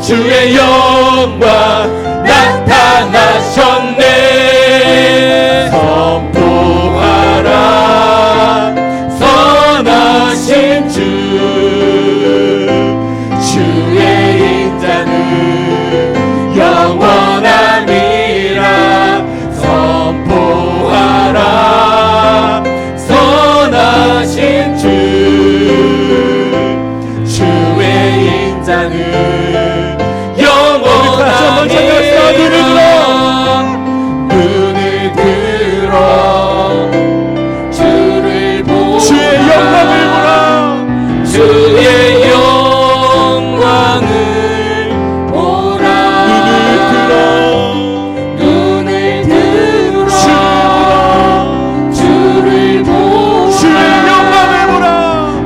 주의 영광 나타나셨네. 선포하라 선하신 주, 주의 인자는 영원함이라. 선포하라 선하신 주, 주의 인자는 눈을 들어 주를 보라. 주의 영광을 보라. 주의 영광을 보라. 눈을 들어 주를 보라. 주의 영광을 보라.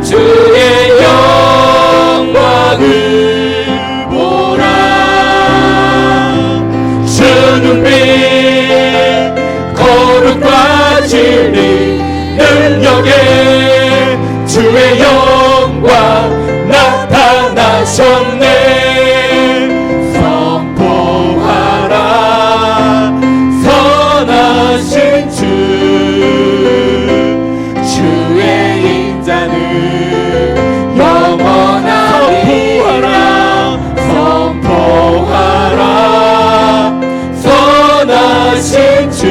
주의 영광을 보라. 주 눈빛 거룩과 진리 능력에 주의 영광 나타나셨네. 선포하라 선하신 주, 주의 인자는 영원하리라. 선포하라 선하신 주,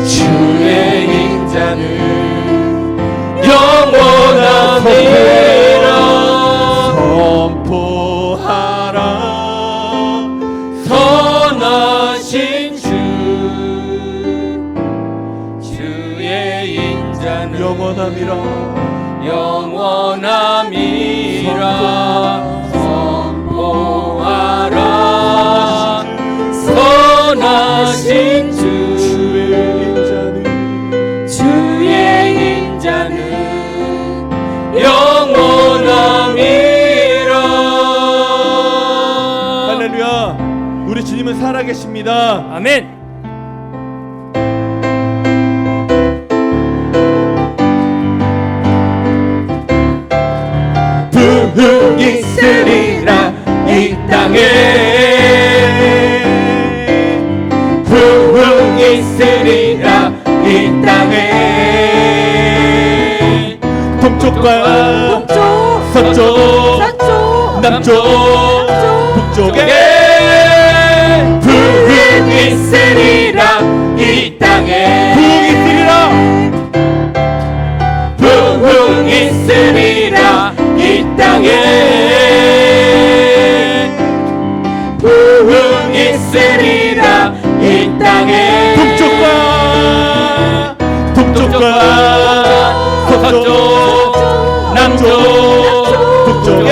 주의 인자는 영원하리라. 선포하라 선하신 주, 주의 인자는 영원함이라. 영원함이라. 선포하라 선하신 주, 주의 인자는 영원함이라. 할렐루야. 우리 주님은 살아계십니다. 아멘. 부흥 있으리라 이 땅에. 부흥 있으리라 이 땅에. 동쪽과 서쪽 남쪽 북쪽에 부흥 있으리라 이 땅에. 부흥 있으리라 이 땅에. 부흥 있으리라 이 땅에. 동쪽과 서쪽 남쪽 북쪽에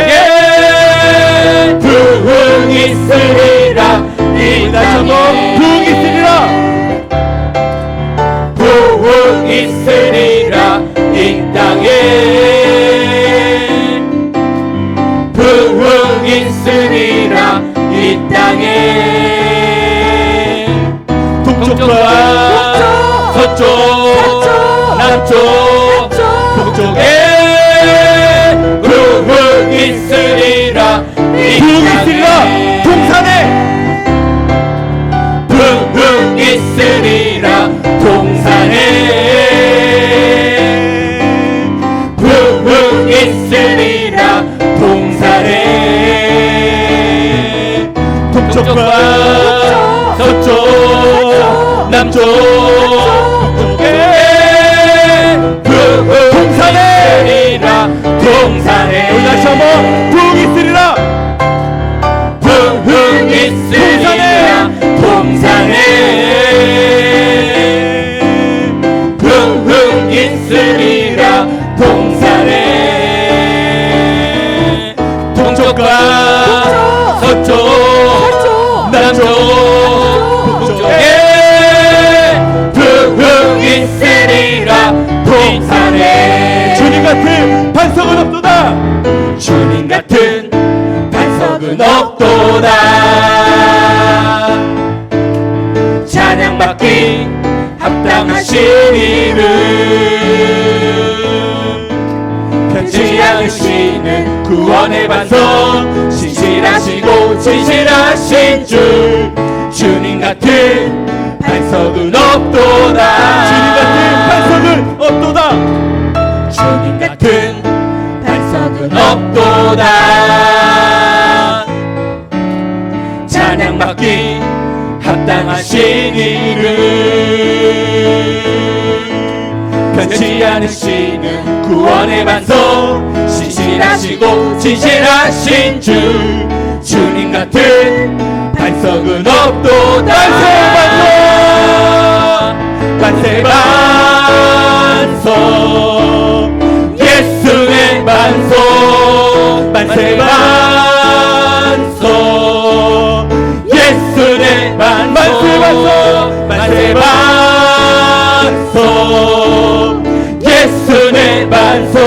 부흥 있으리라 이 땅에. 부흥 있으리라 이 땅에. 부흥 있으리라 이 땅에. 동쪽과 서쪽 남쪽 북쪽에 부흥 있으리라 이 땅에. 부흥 있으리라 동산에. 부흥 있으리라 동산에. 동쪽과 서쪽 남쪽 북쪽에 부흥 있으리라 동산에. 다시 한번 부흥 있으리라. 부흥 있으리라 동산에. 부흥 있으리라 동산에. 동쪽과 서쪽 남쪽 북쪽에 부흥 있으리라 동산에. 주님 같은 반석은 없도다. 주님 같은 반석은 없도다. 찬양받기 합당하신 이름, 변치 않으시는 구원의 반석 신실하시고 진실하신 주 주님 같은 반석은 없도다 주님 같은 반석은 없도다 주님 같은 반석은 없도다 찬양받기 합당하신 이름 변치 않으시는 구원의 반석 신실하시고 진실하신 주 주님 같은 반석은 없도다 만세 반석 예수의 반석 만세 반석 예수의 반석 만세 반석 예수의 반석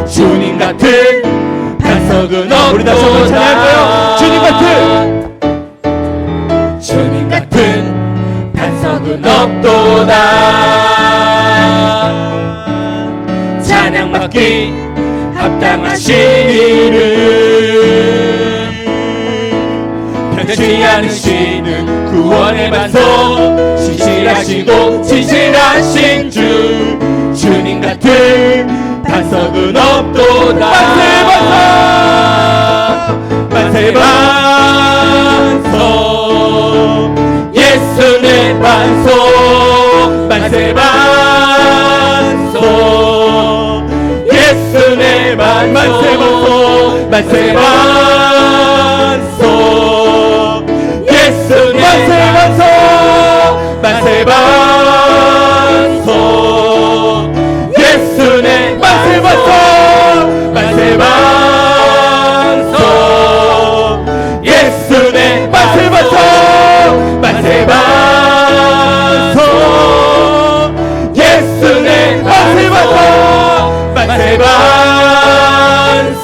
주님 같은 반석은 없도다 우리 다시 한번 찬양할까요? 주님 같은 반석은 없도다 찬양받기 합당하신 이름 변치 않으시는 구원의 반석 신실하시고 진실하신 주 주님 같은 반석은 없도다 만세 반석 예수의 반석 만세 반석 예수의 반석 만세 반석 예수의 반석 만세 반석 예수의 반석 만세 반석 예수의 반석 만세 반석 예수의 반석 만세 반석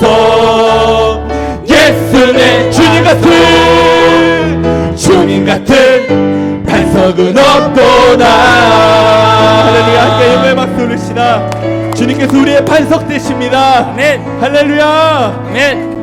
예수의 주님 같은 반석은 없도다 할렐루야 함께 영광의 박수 올리시다 주님께서 우리의 반석 되십니다 아멘 할렐루야 아멘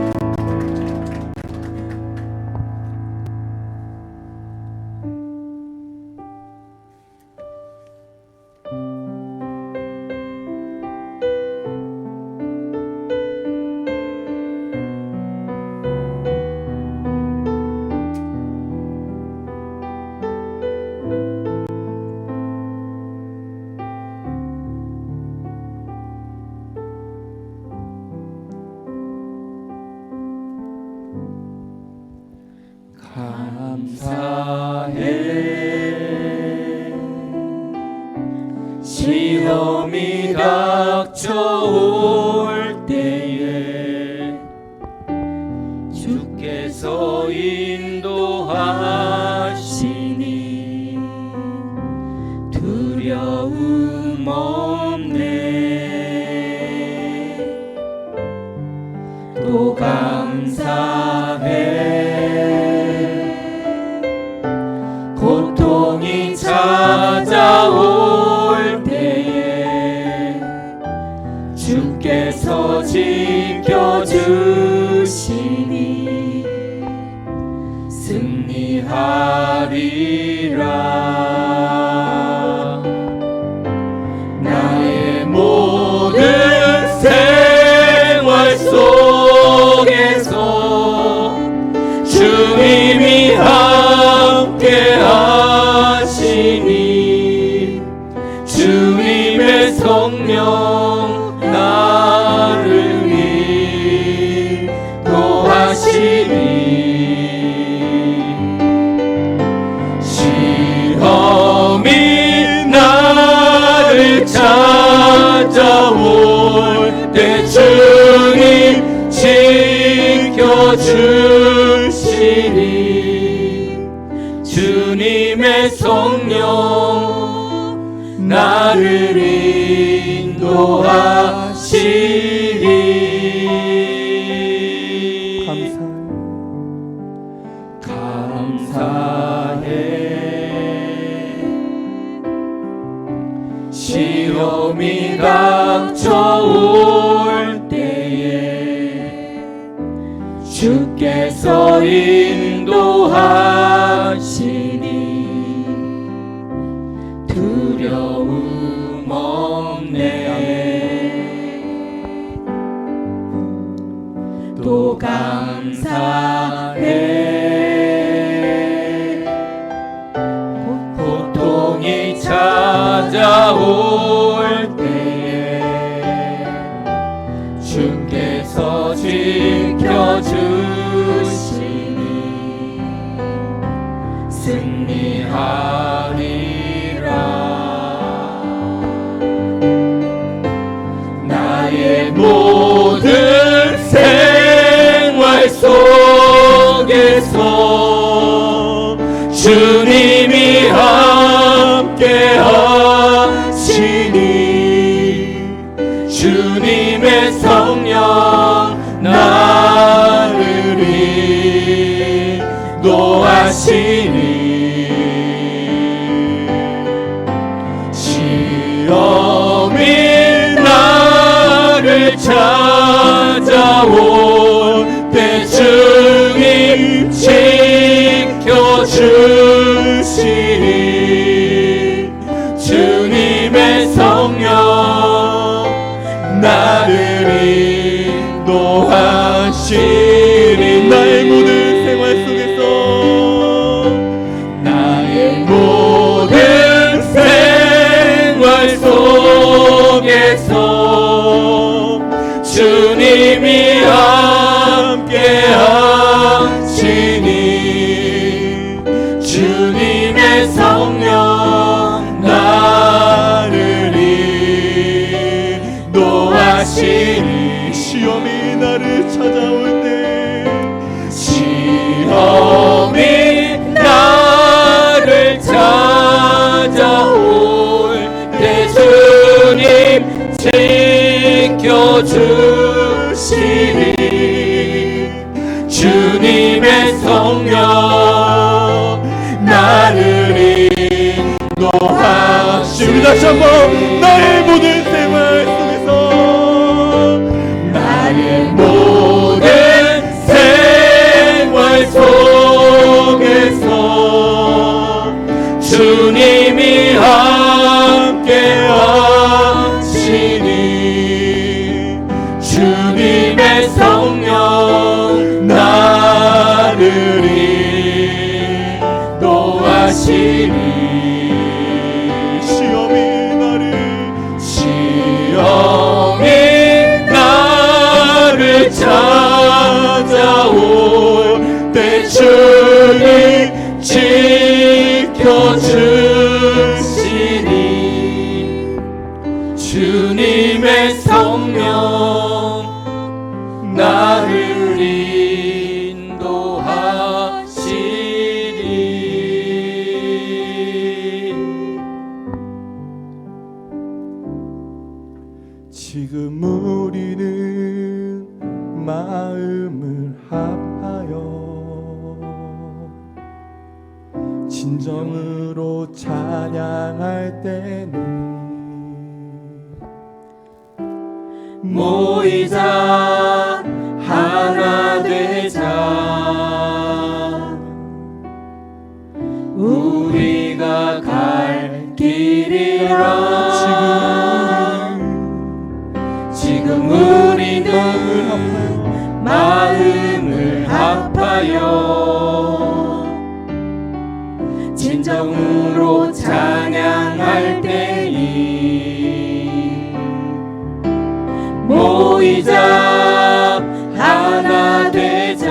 감사해 시험이 닥쳐올 때에 주께서 인도하시니 두려움 없네 또 감사해 고통이 찾아올 때에 주께서 지켜주시니 승리하리라 나의 모든 생활 속에서 주님이 함께 하시니 주께서 인도하시니 두려움 없네. 또 감사해. 고통이 찾아올 때에 주께서 지켜주시니 승리하리라. 나의 모든 생활 속에서 주님이 함께 하시니 주님의 성령 나를 인도하시니 시험이 나를 찾아올 때 주님 지켜주시니 주님의 성령 나를 인도하시니 나의 모든 생활 속에서 나의 모든 생활 속에서 주님이 함께 하시니 주님의 성령 나를 인도하시니 시험이 나를 찾아올 때 시험이 나를 찾아올 때 주님 지켜주시니 주님의 성령 나를 인도하시니 다시 한번 나의 모든 생활 속에서 나의 모든 생활 속에서 주님이 함께 하시니 주님의 성령 나를 인도하시니 시험이 나를 찾아올 때 주님 지켜주시니 주님의 성령 나를 인도하시니 지금 우리는 마음을 합하여 진정으로 찬양할 때는 모이자 하나 되자 우리가 갈 길이라 지금 우리는 마음을 합하여 진정으로 찬양할 때이 모이자 하나 되자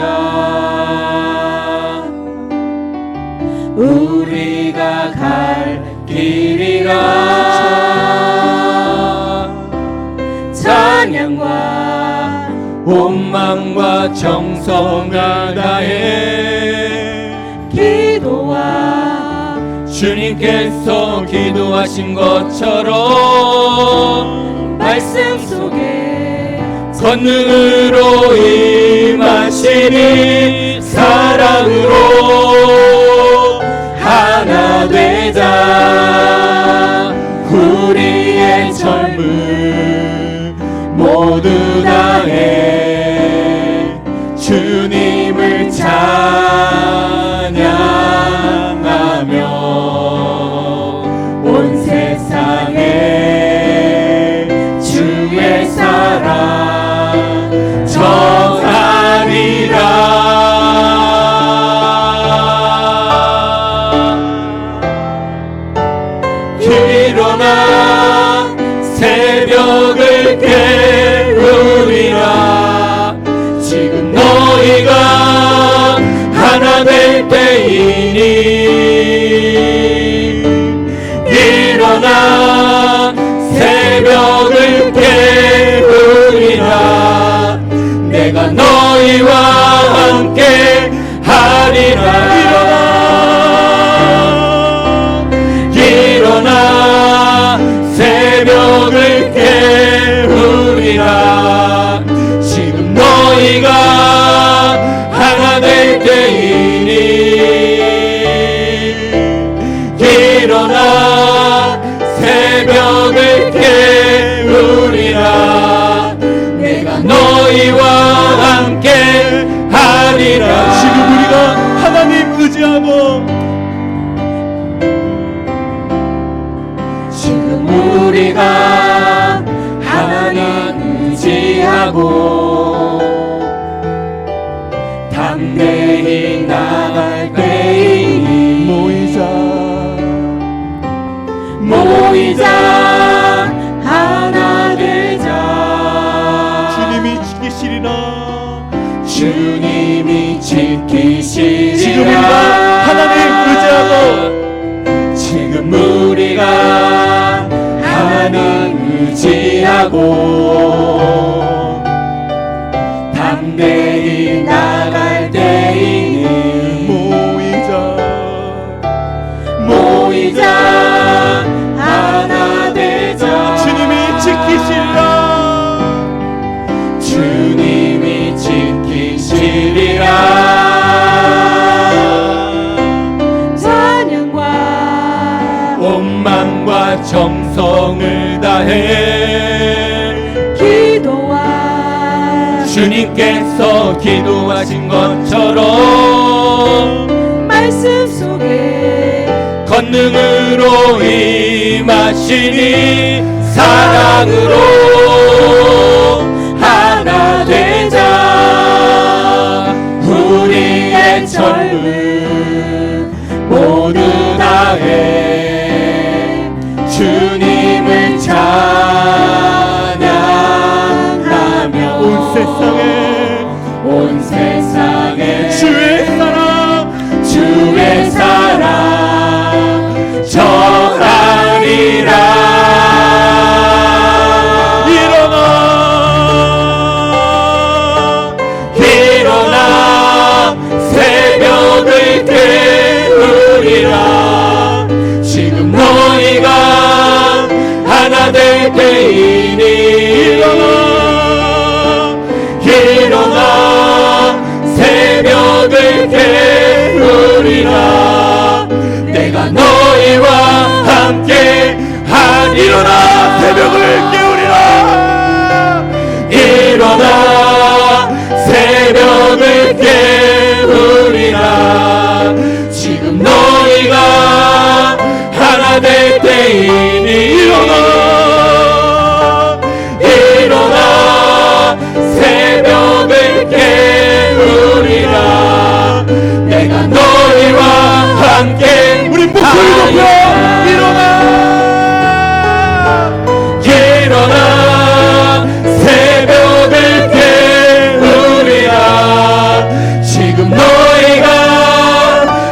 우리가 갈 길이라 찬양과 온 마음과 정성을 다해 기도와 주님께서 기도하신 것처럼 말씀 속에 권능으로 임하시니 사랑으로 하나 되자 우리의 젊음 모두 다해 주님 너희와 함께 하리라. 일어나 새벽을 깨우리라. 지금 너희가 하나 될 때이니 일어나 새벽을 깨우리라. 내가 너희와 함께 하리라. 지금 우리가 하나님 의지하고 지금 우리가 하나님 의지하고 담대히 나갈 때이니 모이자 하나 되자. 주님이 지키시리라. 주님이 지키시리라. 지금 우리가 하나님 의지하고 지금 우리가 하나님 의지하고 담대히 나갈 때이니 모이자 하나 되자. 주님이 지키시리라. 주님이 지키시리라. 찬양과 원망과 정성을 다해 기도와 주님께서 기도하신 것처럼 말씀 속에 권능으로 임하시니 사랑으로 하나 되자. 우리의 젊음 모두 다해 주님을 찬양하며 온 세상에 주의 사랑 전하리라. 일어나 새벽을 깨우리라. 지금 너희가 하나 될 때이니 일어나 새벽을 깨우리라. 내가 너희와 함께 일어나 새벽을 깨우리라. 일어나 새벽을 깨우리라. 지금 너희가 하나 될 때이니 일어나 새벽을 깨우리라. 내가 너희와 함께 우리 목소리 높여 일어나 새벽을 깨우리라. 지금 너희가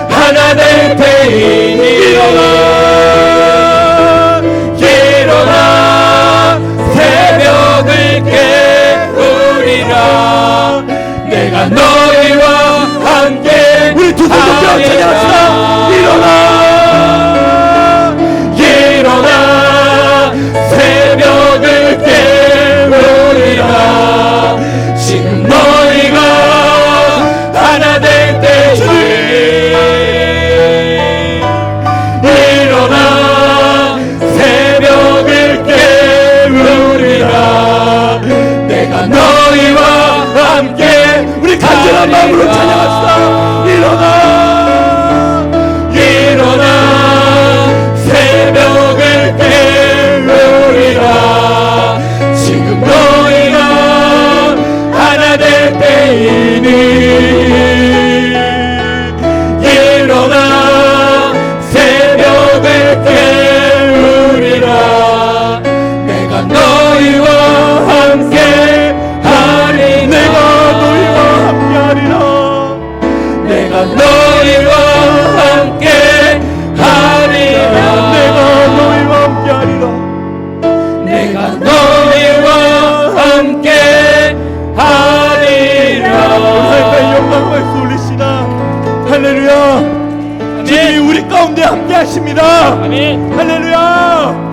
하나 될 때이니 일어나 새벽을 깨우리라. 내가 너희와 함께 우리 두 손 높여 찬양합시다. 일어나 새벽을 깨우리라. 지금 너희가 하나 될 때이니 일어나 새벽을 깨우리라. 내가 너희와 함께 우리 간절한 마음으로 찬양합시다. 일어나 새벽을 깨우리라. 지금 너희가 하나 될 때이니 일어나 새벽을 깨우리라. 내가 너희와 함께 하리라. 내가 너희와 함께 하리라. 내가 너희와 함께 하리라. 아멘. 할렐루야.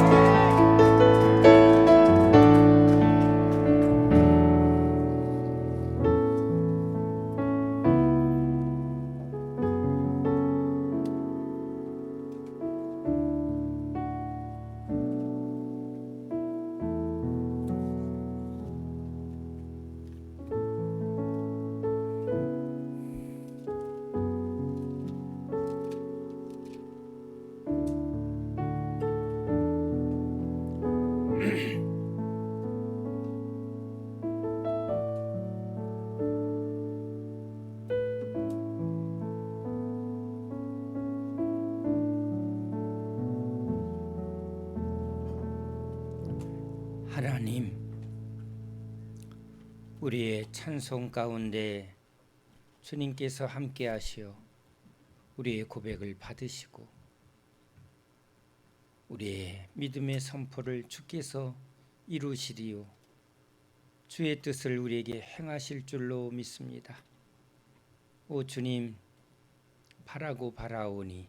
하나님, 우리의 찬송 가운데 주님께서 함께 하시어 우리의 고백을 받으시고 우리의 믿음의 선포를 주께서 이루시리요 주의 뜻을 우리에게 행하실 줄로 믿습니다. 오 주님, 바라고 바라오니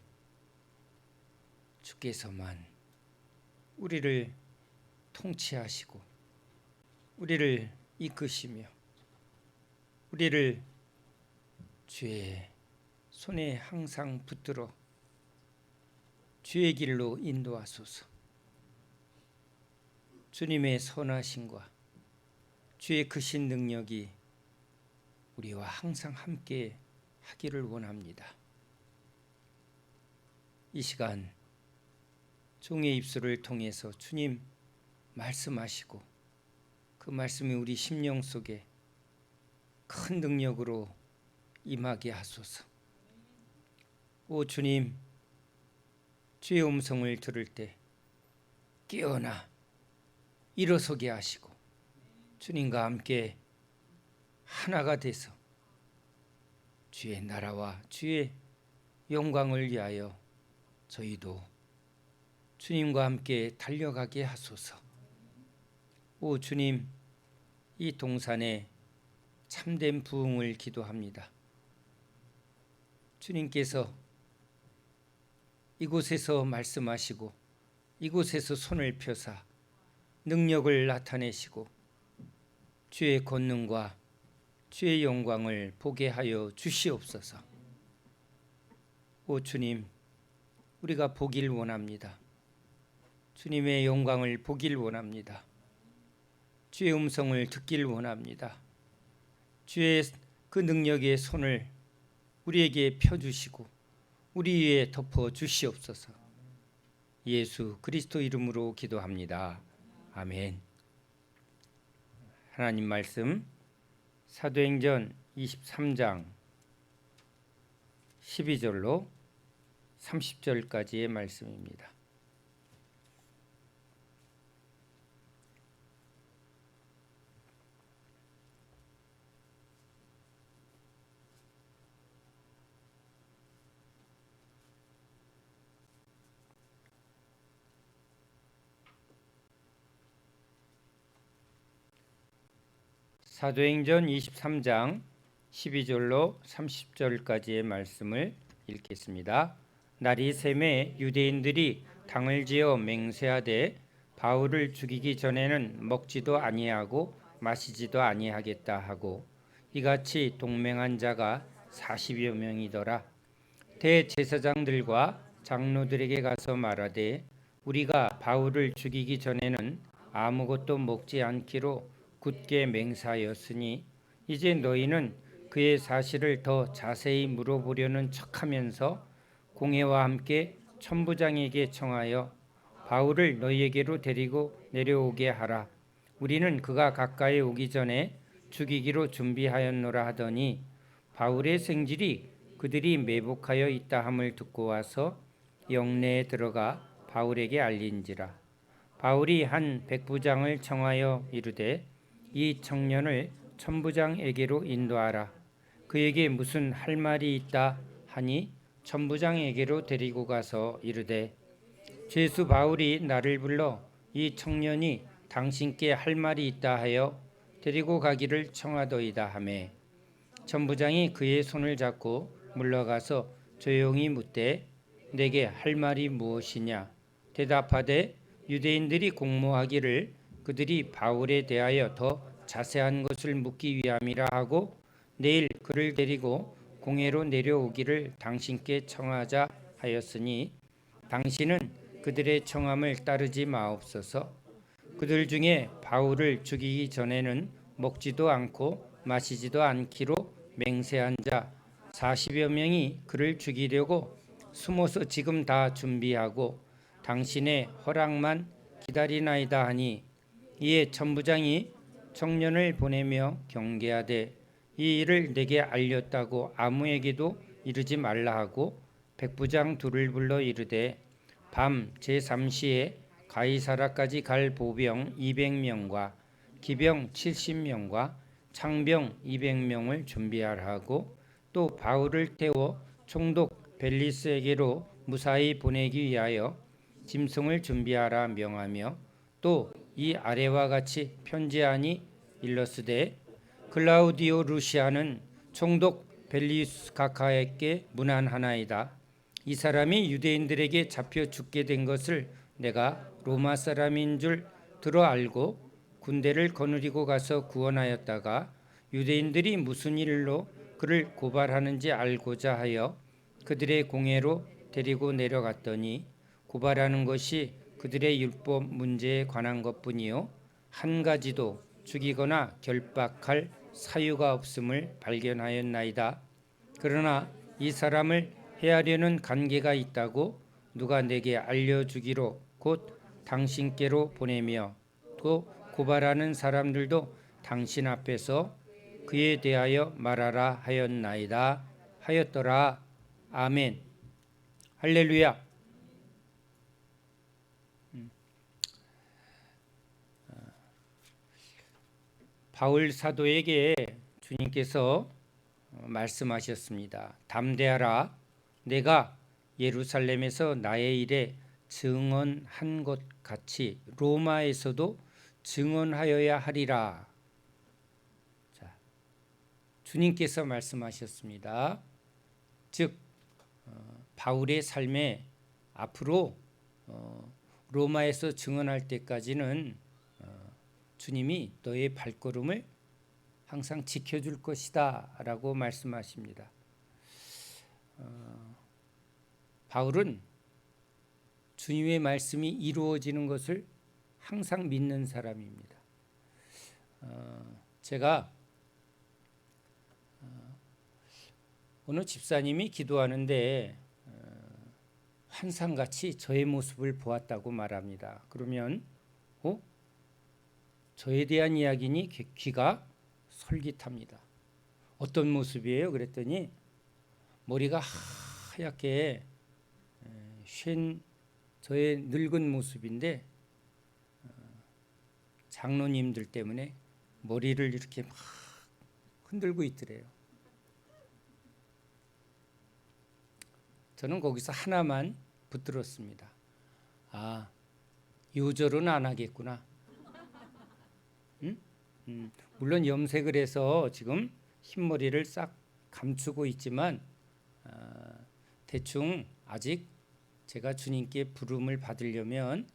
주께서만 우리를 통치하시고 우리를 이끄시며 우리를 주의 손에 항상 붙들어 주의 길로 인도하소서. 주님의 선하심과 주의 크신 능력이 우리와 항상 함께 하기를 원합니다. 이 시간 종의 입술을 통해서 주님 말씀하시고 그 말씀이 우리 심령 속에 큰 능력으로 임하게 하소서. 오 주님, 주의 음성을 들을 때 깨어나 일어서게 하시고 주님과 함께 하나가 돼서 주의 나라와 주의 영광을 위하여 저희도 주님과 함께 달려가게 하소서. 오 주님, 이 동산에 참된 부흥을 기도합니다. 주님께서 이곳에서 말씀하시고 이곳에서 손을 펴사 능력을 나타내시고 주의 권능과 주의 영광을 보게 하여 주시옵소서. 오 주님, 우리가 보길 원합니다. 주님의 영광을 보길 원합니다. 주의 음성을 듣길 원합니다. 주의 그 능력의 손을 우리에게 펴주시고 우리 위에 덮어 주시옵소서. 예수 그리스도 이름으로 기도합니다. 아멘. 하나님 말씀 사도행전 23장 12절로 30절까지의 말씀입니다. 사도행전 23장 12절로 30절까지의 말씀을 읽겠습니다. 날이 새매 유대인들이 당을 지어 맹세하되 바울을 죽이기 전에는 먹지도 아니하고 마시지도 아니하겠다 하고 이같이 동맹한 자가 40여 명이더라. 대제사장들과 장로들에게 가서 말하되 우리가 바울을 죽이기 전에는 아무것도 먹지 않기로 굳게 맹세하였으니 이제 너희는 그의 사실을 더 자세히 물어보려는 척하면서 공회와 함께 천부장에게 청하여 바울을 너희에게로 데리고 내려오게 하라. 우리는 그가 가까이 오기 전에 죽이기로 준비하였노라 하더니 바울의 생질이 그들이 매복하여 있다 함을 듣고 와서 영내에 들어가 바울에게 알린지라. 바울이 한 백부장을 청하여 이르되 이 청년을 천부장에게로 인도하라. 그에게 무슨 할 말이 있다 하니 천부장에게로 데리고 가서 이르되 죄수 바울이 나를 불러 이 청년이 당신께 할 말이 있다 하여 데리고 가기를 청하더이다 하매 천부장이 그의 손을 잡고 물러가서 조용히 묻되 내게 할 말이 무엇이냐 대답하되 유대인들이 공모하기를 그들이 바울에 대하여 더 자세한 것을 묻기 위함이라 하고 내일 그를 데리고 공회로 내려오기를 당신께 청하자 하였으니 당신은 그들의 청함을 따르지 마옵소서. 그들 중에 바울을 죽이기 전에는 먹지도 않고 마시지도 않기로 맹세한 자 40여 명이 그를 죽이려고 숨어서 지금 다 준비하고 당신의 허락만 기다리나이다 하니 이에 천부장이 청년을 보내며 경계하되 이 일을 내게 알렸다고 아무에게도 이르지 말라 하고 백부장 둘을 불러 이르되 밤 제3시에 가이사라까지 갈 보병 200명과 기병 70명과 창병 200명을 준비하라 하고 또 바울을 태워 총독 벨리스에게로 무사히 보내기 위하여 짐승을 준비하라 명하며 또 이 아래와 같이 편지하니 일러스되 클라우디오 루시아는 총독 벨리우스 가카에게 문안하나이다. 이 사람이 유대인들에게 잡혀 죽게 된 것을 내가 로마 사람인 줄 들어 알고 군대를 거느리고 가서 구원하였다가 유대인들이 무슨 일로 그를 고발하는지 알고자 하여 그들의 공회로 데리고 내려갔더니 고발하는 것이 그들의 율법 문제에 관한 것뿐이요 한 가지도 죽이거나 결박할 사유가 없음을 발견하였나이다. 그러나 이 사람을 해하려는 관계가 있다고 누가 내게 알려주기로 곧 당신께로 보내며 또 고발하는 사람들도 당신 앞에서 그에 대하여 말하라 하였나이다 하였더라. 아멘. 할렐루야. 바울 사도에게 주님께서 말씀하셨습니다. 담대하라. 내가 예루살렘에서 나의 일에 증언한 것 같이 로마에서도 증언하여야 하리라. 자, 주님께서 말씀하셨습니다. 즉 바울의 삶에 앞으로 로마에서 증언할 때까지는 주님이 너의 발걸음을 항상 지켜줄 것이다 라고 말씀하십니다. 바울은 주님의 말씀이 이루어지는 것을 항상 믿는 사람입니다. 제가 어느 집사님이 기도하는데 환상같이 저의 모습을 보았다고 말합니다. 그러면 저에 대한 이야기니 귀가 솔깃합니다. 어떤 모습이에요? 그랬더니 머리가 하얗게 쉰 저의 늙은 모습인데 장로님들 때문에 머리를 이렇게 막 흔들고 있더래요. 저는 거기서 하나만 붙들었습니다. 아, 요절은 안 하겠구나. 물론 염색을 해서 지금 흰머리를 싹 감추고 있지만 대충 아직 제가 주님께 부름을 받으려면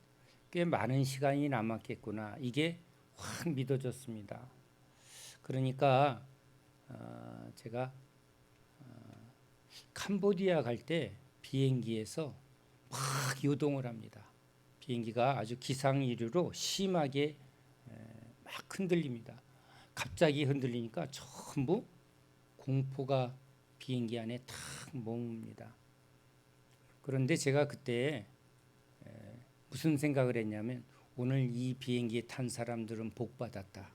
꽤 많은 시간이 남았겠구나. 이게 확 믿어졌습니다. 그러니까 제가 캄보디아 갈 때 비행기에서 막 요동을 합니다. 비행기가 아주 기상이류로 심하게 막 흔들립니다. 갑자기 흔들리니까 전부 공포가 비행기 안에 탁 머뭅니다. 그런데 제가 그때 무슨 생각을 했냐면 오늘 이 비행기에 탄 사람들은 복 받았다.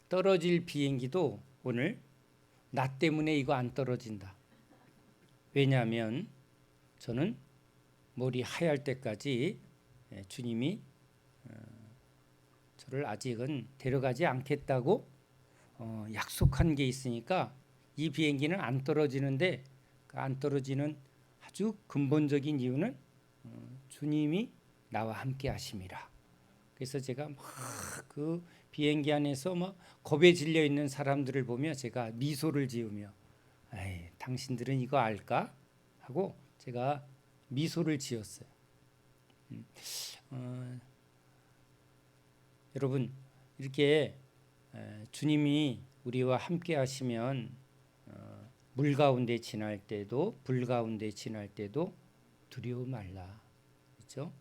떨어질 비행기도 오늘 나 때문에 이거 안 떨어진다. 왜냐하면 저는 머리 하얄 때까지 주님이 저를 아직은 데려가지 않겠다고 약속한 게 있으니까 이 비행기는 안 떨어지는데 그 안 떨어지는 아주 근본적인 이유는 주님이 나와 함께 하심이라. 그래서 제가 막 그 비행기 안에서 막 겁에 질려 있는 사람들을 보며 제가 미소를 지으며 에이, 당신들은 이거 알까? 하고 제가 미소를 지었어요. 여러분 이렇게 주님이 우리와 함께 하시면 물 가운데 지날 때도 불 가운데 지날 때도 두려워 말라. 그렇죠?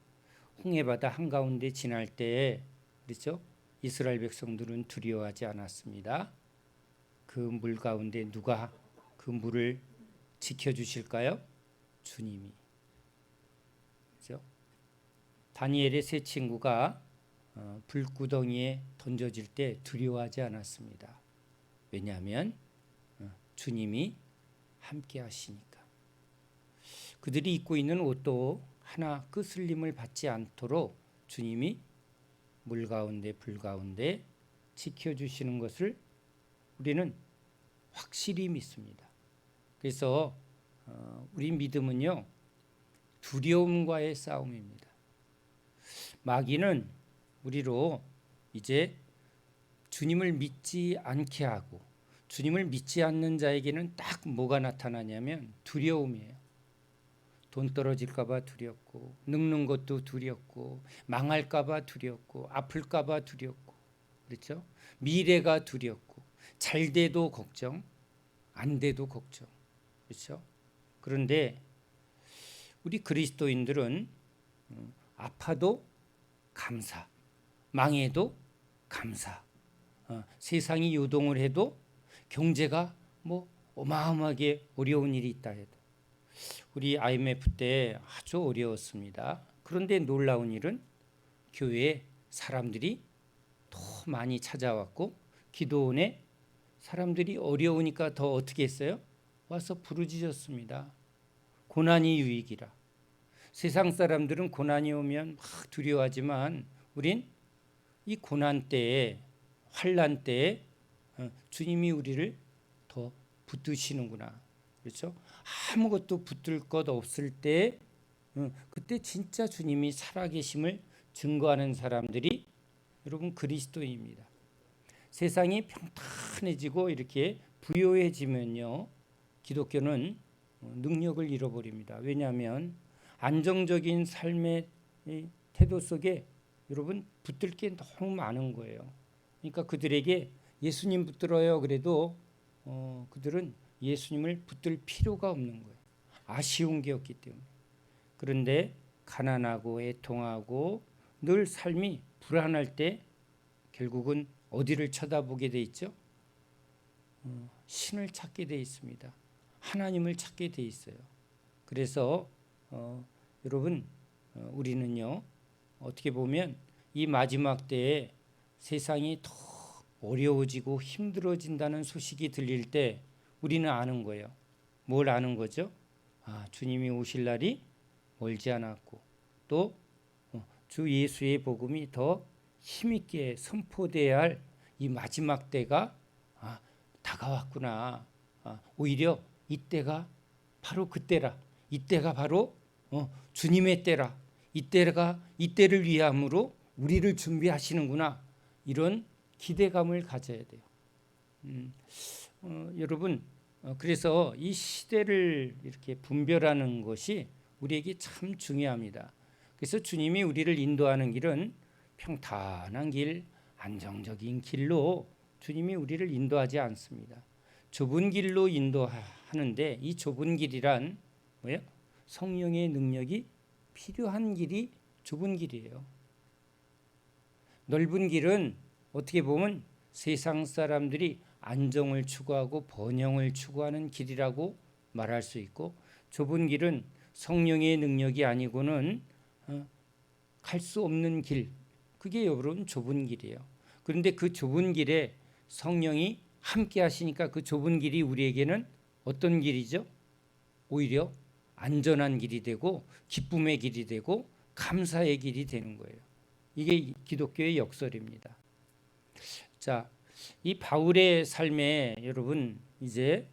홍해바다 한가운데 지날 때 그렇죠? 이스라엘 백성들은 두려워하지 않았습니다. 그 물 가운데 누가 그 물을 지켜주실까요? 주님이. 그렇죠? 다니엘의 세 친구가 불구덩이에 던져질 때 두려워하지 않았습니다. 왜냐하면 주님이 함께 하시니까. 그들이 입고 있는 옷도 하나 끄슬림을 받지 않도록 주님이 물 가운데 불 가운데 지켜주시는 것을 우리는 확실히 믿습니다. 그래서 우리 믿음은요, 두려움과의 싸움입니다. 마귀는 우리로 이제 주님을 믿지 않게 하고, 주님을 믿지 않는 자에게는 딱 뭐가 나타나냐면 두려움이에요. 돈 떨어질까 봐 두렵고, 늙는 것도 두렵고, 망할까 봐 두렵고, 아플까 봐 두렵고, 그렇죠? 미래가 두렵고, 잘 돼도 걱정, 안 돼도 걱정, 그렇죠? 그런데 우리 그리스도인들은 아파도 감사, 망해도 감사, 세상이 요동을 해도, 경제가 뭐 어마어마하게 어려운 일이 있다 해도, 우리 IMF 때 아주 어려웠습니다. 그런데 놀라운 일은 교회에 사람들이 더 많이 찾아왔고, 기도원에 사람들이 어려우니까 더 어떻게 했어요? 와서 부르짖었습니다. 고난이 유익이라. 세상 사람들은 고난이 오면 막 두려워하지만 우린 이 고난 때에, 환난 때에 주님이 우리를 더 붙드시는구나. 그렇죠? 아무것도 붙들 것 없을 때 그때 진짜 주님이 살아계심을 증거하는 사람들이 여러분 그리스도인입니다. 세상이 평탄해지고 이렇게 부요해지면요, 기독교는 능력을 잃어버립니다. 왜냐하면 안정적인 삶의 태도 속에 여러분 붙들 게 너무 많은 거예요. 그러니까 그들에게 예수님 붙들어요 그래도 그들은 예수님을 붙들 필요가 없는 거예요. 아쉬운 게 없기 때문에. 그런데 가난하고 애통하고 늘 삶이 불안할 때 결국은 어디를 쳐다보게 돼 있죠? 신을 찾게 돼 있습니다. 하나님을 찾게 돼 있어요. 그래서 여러분 우리는요, 어떻게 보면 이 마지막 때에 세상이 더 어려워지고 힘들어진다는 소식이 들릴 때 우리는 아는 거예요. 뭘 아는 거죠? 주님이 오실 날이 멀지 않았고, 또 주 예수의 복음이 더 힘있게 선포돼야 할 이 마지막 때가 다가왔구나. 오히려 이때가 바로 그때라. 이때가 바로 주님의 때라. 이때를 위함으로 우리를 준비하시는구나. 이런 기대감을 가져야 돼요. 여러분, 그래서 이 시대를 이렇게 분별하는 것이 우리에게 참 중요합니다. 그래서 주님이 우리를 인도하는 길은 평탄한 길, 안정적인 길로 주님이 우리를 인도하지 않습니다. 좁은 길로 인도하는데, 이 좁은 길이란 뭐예요? 성령의 능력이 필요한 길이 좁은 길이에요. 넓은 길은 어떻게 보면 세상 사람들이 안정을 추구하고 번영을 추구하는 길이라고 말할 수 있고, 좁은 길은 성령의 능력이 아니고는 갈 수 없는 길, 그게 여러분 좁은 길이에요. 그런데 그 좁은 길에 성령이 함께 하시니까 그 좁은 길이 우리에게는 어떤 길이죠? 오히려 안전한 길이 되고 기쁨의 길이 되고 감사의 길이 되는 거예요. 이게 기독교의 역설입니다. 자, 이 바울의 삶에 여러분 이제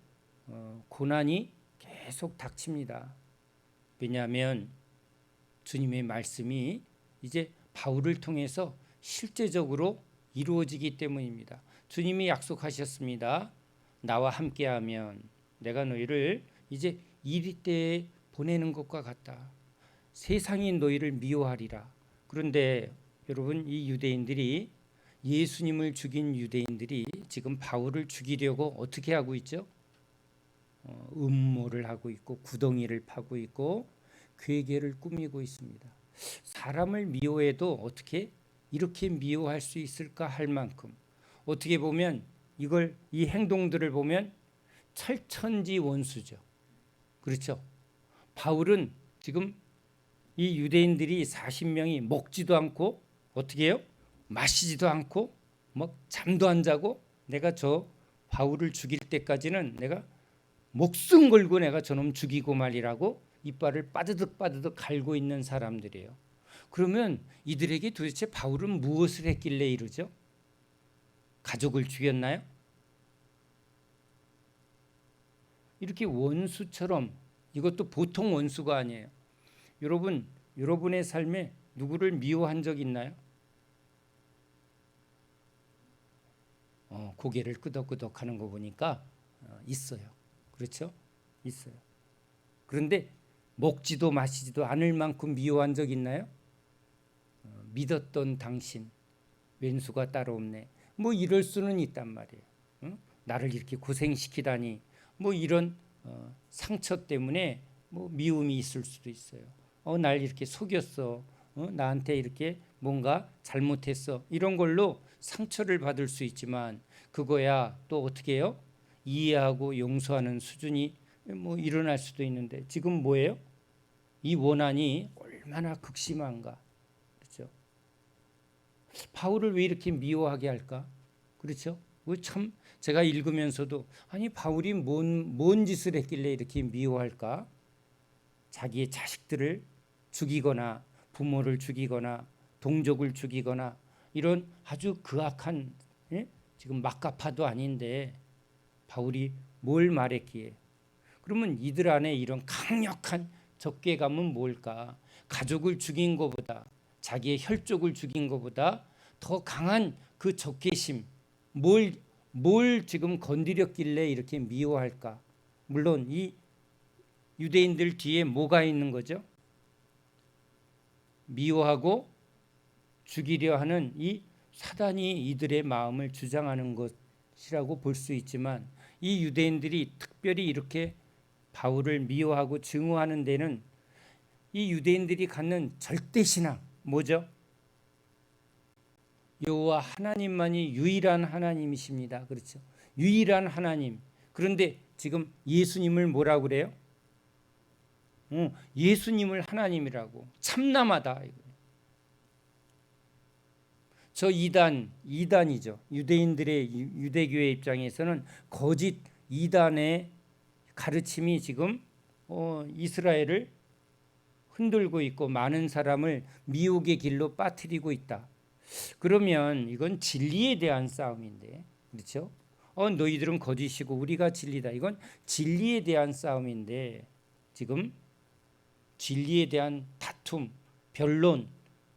고난이 계속 닥칩니다. 왜냐하면 주님의 말씀이 이제 바울을 통해서 실제적으로 이루어지기 때문입니다. 주님이 약속하셨습니다. 나와 함께하면 내가 너희를 이제 이리 때에 보내는 것과 같다. 세상이 너희를 미워하리라. 그런데 여러분, 이 유대인들이, 예수님을 죽인 유대인들이 지금 바울을 죽이려고 어떻게 하고 있죠? 음모를 하고 있고 구덩이를 파고 있고 괴계를 꾸미고 있습니다. 사람을 미워해도 어떻게 이렇게 미워할 수 있을까 할 만큼, 어떻게 보면 이 행동들을 보면 철천지 원수죠. 그렇죠? 바울은 지금 이 유대인들이 40명이 먹지도 않고 어떻게 해요? 마시지도 않고 뭐 잠도 안 자고, 내가 저 바울을 죽일 때까지는 내가 목숨 걸고 내가 저놈 죽이고 말이라고 이빨을 빠드득 갈고 있는 사람들이에요. 그러면 이들에게 도대체 바울은 무엇을 했길래 이러죠? 가족을 죽였나요? 이렇게 원수처럼, 이것도 보통 원수가 아니에요. 여러분의 삶에 누구를 미워한 적 있나요? 고개를 끄덕끄덕 하는 거 보니까 있어요. 그렇죠? 있어요. 그런데 먹지도 마시지도 않을 만큼 미워한 적 있나요? 믿었던 당신, 왼수가 따로 없네. 뭐 이럴 수는 있단 말이에요. 나를 이렇게 고생시키다니, 뭐 이런 상처 때문에 뭐 미움이 있을 수도 있어요. 날 이렇게 속였어. 나한테 이렇게 뭔가 잘못했어. 이런 걸로 상처를 받을 수 있지만, 그거야 또 어떻게 해요? 이해하고 용서하는 수준이 뭐 일어날 수도 있는데, 지금 뭐예요? 이 원한이 얼마나 극심한가. 그렇죠? 바울을 왜 이렇게 미워하게 할까? 그렇죠? 참 제가 읽으면서도, 아니 바울이 뭔 짓을 했길래 이렇게 미워할까? 자기의 자식들을 죽이거나 부모를 죽이거나 동족을 죽이거나 이런 아주 극악한, 지금 막가파도 아닌데 바울이 뭘 말했기에? 그러면 이들 안에 이런 강력한 적개감은 뭘까? 가족을 죽인 것보다, 자기의 혈족을 죽인 것보다 더 강한 그 적개심, 뭘 지금 건드렸길래 이렇게 미워할까? 물론 이 유대인들 뒤에 뭐가 있는 거죠? 미워하고 죽이려 하는 이 사단이 이들의 마음을 주장하는 것이라고 볼 수 있지만, 이 유대인들이 특별히 이렇게 바울을 미워하고 증오하는 데는 이 유대인들이 갖는 절대신앙, 뭐죠? 여호와 하나님만이 유일한 하나님이십니다. 그렇죠? 유일한 하나님. 그런데 지금 예수님을 뭐라고 그래요? 예수님을 하나님이라고. 참남하다. 저 이단이죠. 유대인들의, 유대교의 입장에서는 거짓 이단의 가르침이 지금 이스라엘을 흔들고 있고 많은 사람을 미혹의 길로 빠뜨리고 있다. 그러면 이건 진리에 대한 싸움인데, 그렇죠? 너희들은 거짓이고 우리가 진리다. 이건 진리에 대한 싸움인데, 지금 진리에 대한 다툼, 변론,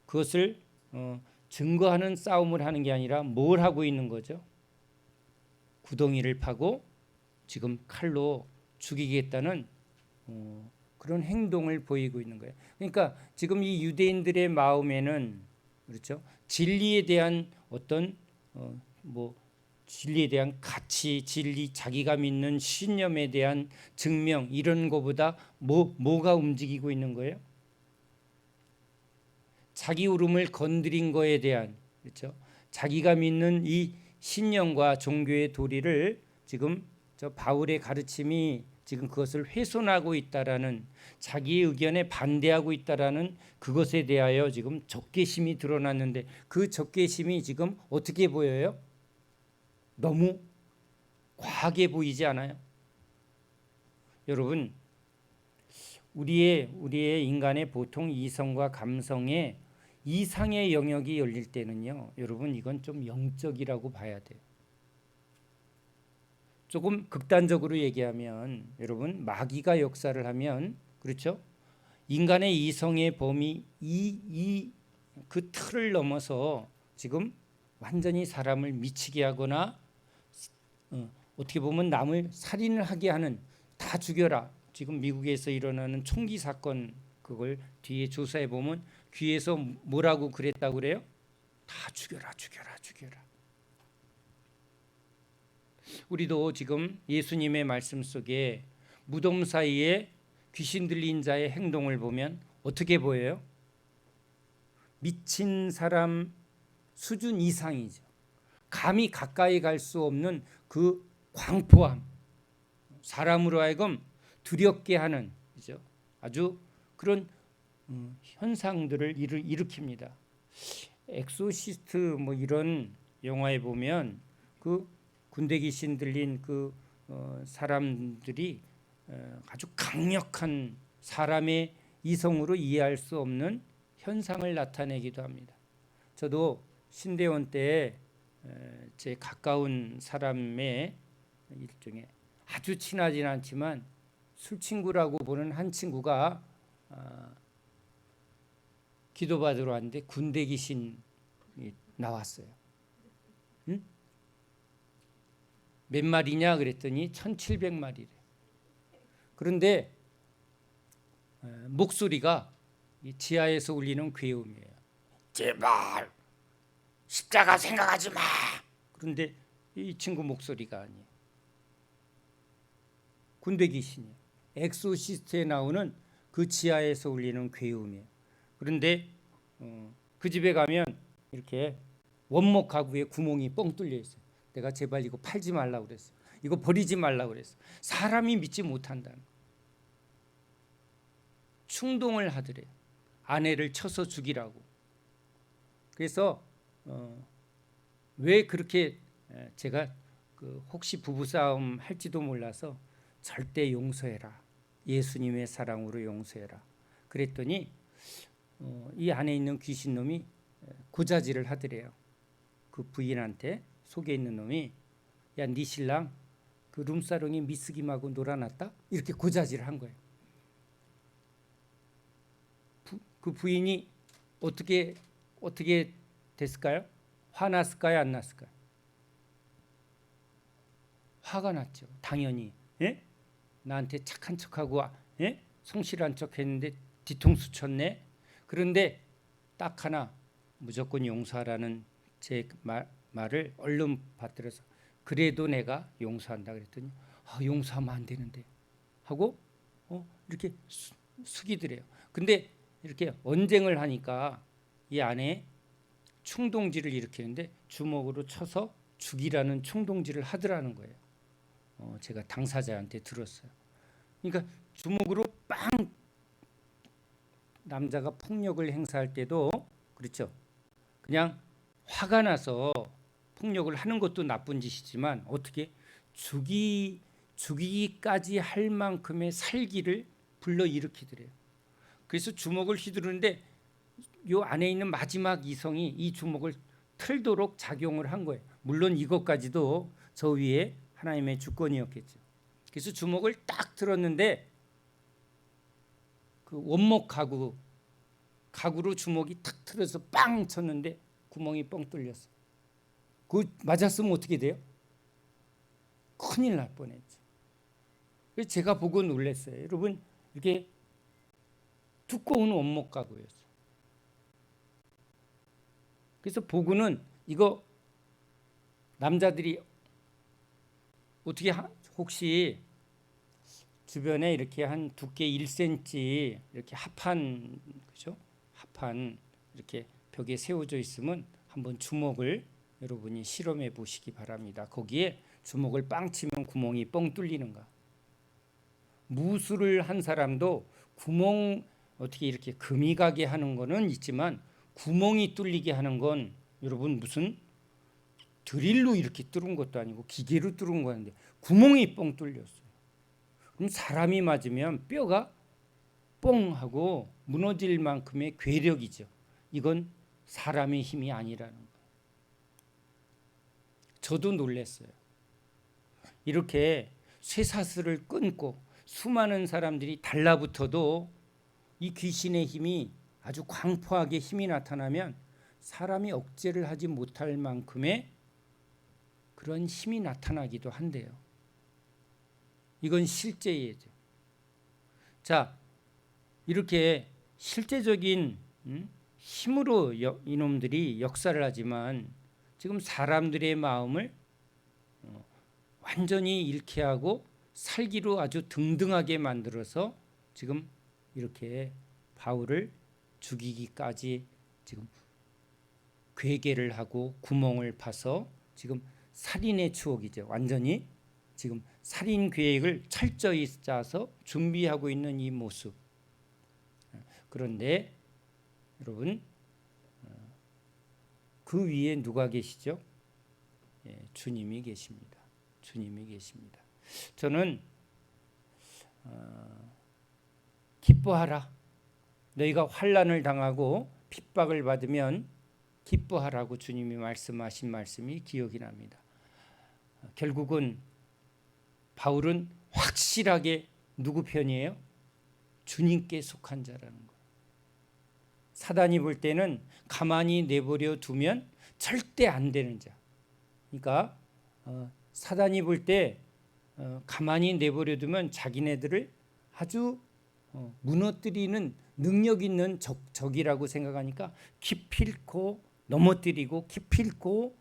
그것을 증거하는 싸움을 하는 게 아니라 뭘 하고 있는 거죠? 구덩이를 파고 지금 칼로 죽이겠다는 그런 행동을 보이고 있는 거예요. 그러니까 지금 이 유대인들의 마음에는, 그렇죠? 진리에 대한 어떤 진리에 대한 가치, 진리, 자기가 믿는 신념에 대한 증명, 이런 거보다 뭐가 움직이고 있는 거예요? 자기 울음을 건드린 거에 대한, 그렇죠? 자기가 믿는 이 신념과 종교의 도리를 지금 저 바울의 가르침이 지금 그것을 훼손하고 있다라는, 자기의 의견에 반대하고 있다라는 그것에 대하여 지금 적개심이 드러났는데, 그 적개심이 지금 어떻게 보여요? 너무 과하게 보이지 않아요? 여러분, 우리의 인간의 보통 이성과 감성의 이상의 영역이 열릴 때는요, 여러분 이건 좀 영적이라고 봐야 돼요. 조금 극단적으로 얘기하면, 여러분 마귀가 역사를 하면, 그렇죠? 인간의 이성의 범위, 그 틀을 넘어서 지금 완전히 사람을 미치게 하거나 어떻게 보면 남을 살인을 하게 하는, 다 죽여라. 지금 미국에서 일어나는 총기 사건 그걸 뒤에 조사해 보면 귀에서 뭐라고 그랬다고 그래요? 다 죽여라, 죽여라, 죽여라. 우리도 지금 예수님의 말씀 속에 무덤 사이에 귀신 들린 자의 행동을 보면 어떻게 보여요? 미친 사람 수준 이상이죠. 감히 가까이 갈 수 없는 그 광포함, 사람으로 하여금 두렵게 하는, 그죠? 아주 그런 현상들을 일으킵니다. 엑소시스트 뭐 이런 영화에 보면 그 군대 귀신 들린 그 사람들이 아주 강력한 사람의 이성으로 이해할 수 없는 현상을 나타내기도 합니다. 저도 신대원 때 제 가까운 사람의 일종의 아주 친하진 않지만 술 친구라고 보는 한 친구가 기도받으러 왔는데 군대 귀신이 나왔어요. 응? 몇 마리냐 그랬더니 1700마리래. 그런데 목소리가 지하에서 울리는 괴음이에요. 제발 십자가 생각하지 마. 그런데 이 친구 목소리가 아니에요. 군대 귀신이에요. 엑소시스트에 나오는 그 지하에서 울리는 괴음이에요. 그런데 그 집에 가면 이렇게 원목 가구에 구멍이 뻥 뚫려 있어요. 내가 제발 이거 팔지 말라고 그랬어. 이거 버리지 말라고 그랬어. 사람이 믿지 못한다는 거. 충동을 하더래요. 아내를 쳐서 죽이라고. 그래서 왜 그렇게 제가 혹시 부부싸움 할지도 몰라서 절대 용서해라. 예수님의 사랑으로 용서해라. 그랬더니 이 안에 있는 귀신놈이 고자질을 하더래요. 그 부인한테, 속에 있는 놈이, 야, 네 신랑 그 룸사롱에 미스김하고 놀아놨다? 이렇게 고자질을 한 거예요. 그 부인이 어떻게 됐을까요? 화났을까요? 안 났을까요? 화가 났죠. 당연히. 예? 나한테 착한 척하고 성실한 척했는데 뒤통수 쳤네. 그런데 딱 하나, 무조건 용서하라는 제 말을 얼른 받들어서, 그래도 내가 용서한다 그랬더니 용서하면 안 되는데 하고 이렇게 숙이더래요. 근데 이렇게 언쟁을 하니까 이 안에 충동질을 일으키는데 주먹으로 쳐서 죽이라는 충동질을 하더라는 거예요. 제가 당사자한테 들었어요. 그러니까 주먹으로 빵, 남자가 폭력을 행사할 때도 그렇죠. 그냥 화가 나서 폭력을 하는 것도 나쁜 짓이지만 어떻게 죽이기까지 할 만큼의 살기를 불러일으키더래요. 그래서 주먹을 휘두르는데 요 안에 있는 마지막 이성이 이 주먹을 틀도록 작용을 한 거예요. 물론 이것까지도 저 위에 하나님의 주권이었겠죠. 그래서 주먹을 딱 들었는데 그 원목 가구로 주먹이 탁 틀어서 빵 쳤는데 구멍이 뻥 뚫렸어. 그 맞았으면 어떻게 돼요? 큰일 날 뻔했죠. 그래서 제가 보고 놀랐어요. 여러분, 이렇게 두꺼운 원목 가구였어요. 그래서 보고는 이거 남자들이 어떻게 혹시 주변에 이렇게 한 두께 1cm 이렇게 합판, 그죠? 합판 이렇게 벽에 세워져 있으면 한번 주먹을 여러분이 실험해 보시기 바랍니다. 거기에 주먹을 빵 치면 구멍이 뻥 뚫리는가? 무술을 한 사람도 구멍 어떻게 이렇게 금이 가게 하는 거는 있지만 구멍이 뚫리게 하는 건 여러분 무슨 드릴로 이렇게 뚫은 것도 아니고 기계로 뚫은 거였는데 구멍이 뻥 뚫렸어요. 그럼 사람이 맞으면 뼈가 뻥 하고 무너질 만큼의 괴력이죠. 이건 사람의 힘이 아니라는 거예요. 저도 놀랐어요. 이렇게 쇠사슬을 끊고 수많은 사람들이 달라붙어도 이 귀신의 힘이 아주 광포하게 힘이 나타나면 사람이 억제를 하지 못할 만큼의 그런 힘이 나타나기도 한대요. 이건 실제예죠. 자, 이렇게 실제적인 힘으로 이놈들이 역사를 하지만 지금 사람들의 마음을 완전히 잃게 하고 살기로 아주 등등하게 만들어서 지금 이렇게 바울을 죽이기까지 지금 괴계를 하고 구멍을 파서 지금 살인의 추억이죠. 완전히 지금 살인 계획을 철저히 짜서 준비하고 있는 이 모습. 그런데 여러분, 그 위에 누가 계시죠? 주님이 계십니다. 주님이 계십니다. 저는 기뻐하라. 너희가 환난을 당하고 핍박을 받으면 기뻐하라고 주님이 말씀하신 말씀이 기억이 납니다. 결국은 바울은 확실하게 누구 편이에요? 주님께 속한 자라는 거예요. 사단이 볼 때는 가만히 내버려 두면 절대 안 되는 자. 그러니까 사단이 볼 때 가만히 내버려 두면 자기네들을 아주 무너뜨리는 능력 있는 적이라고 생각하니까 기필코 넘어뜨리고 기필코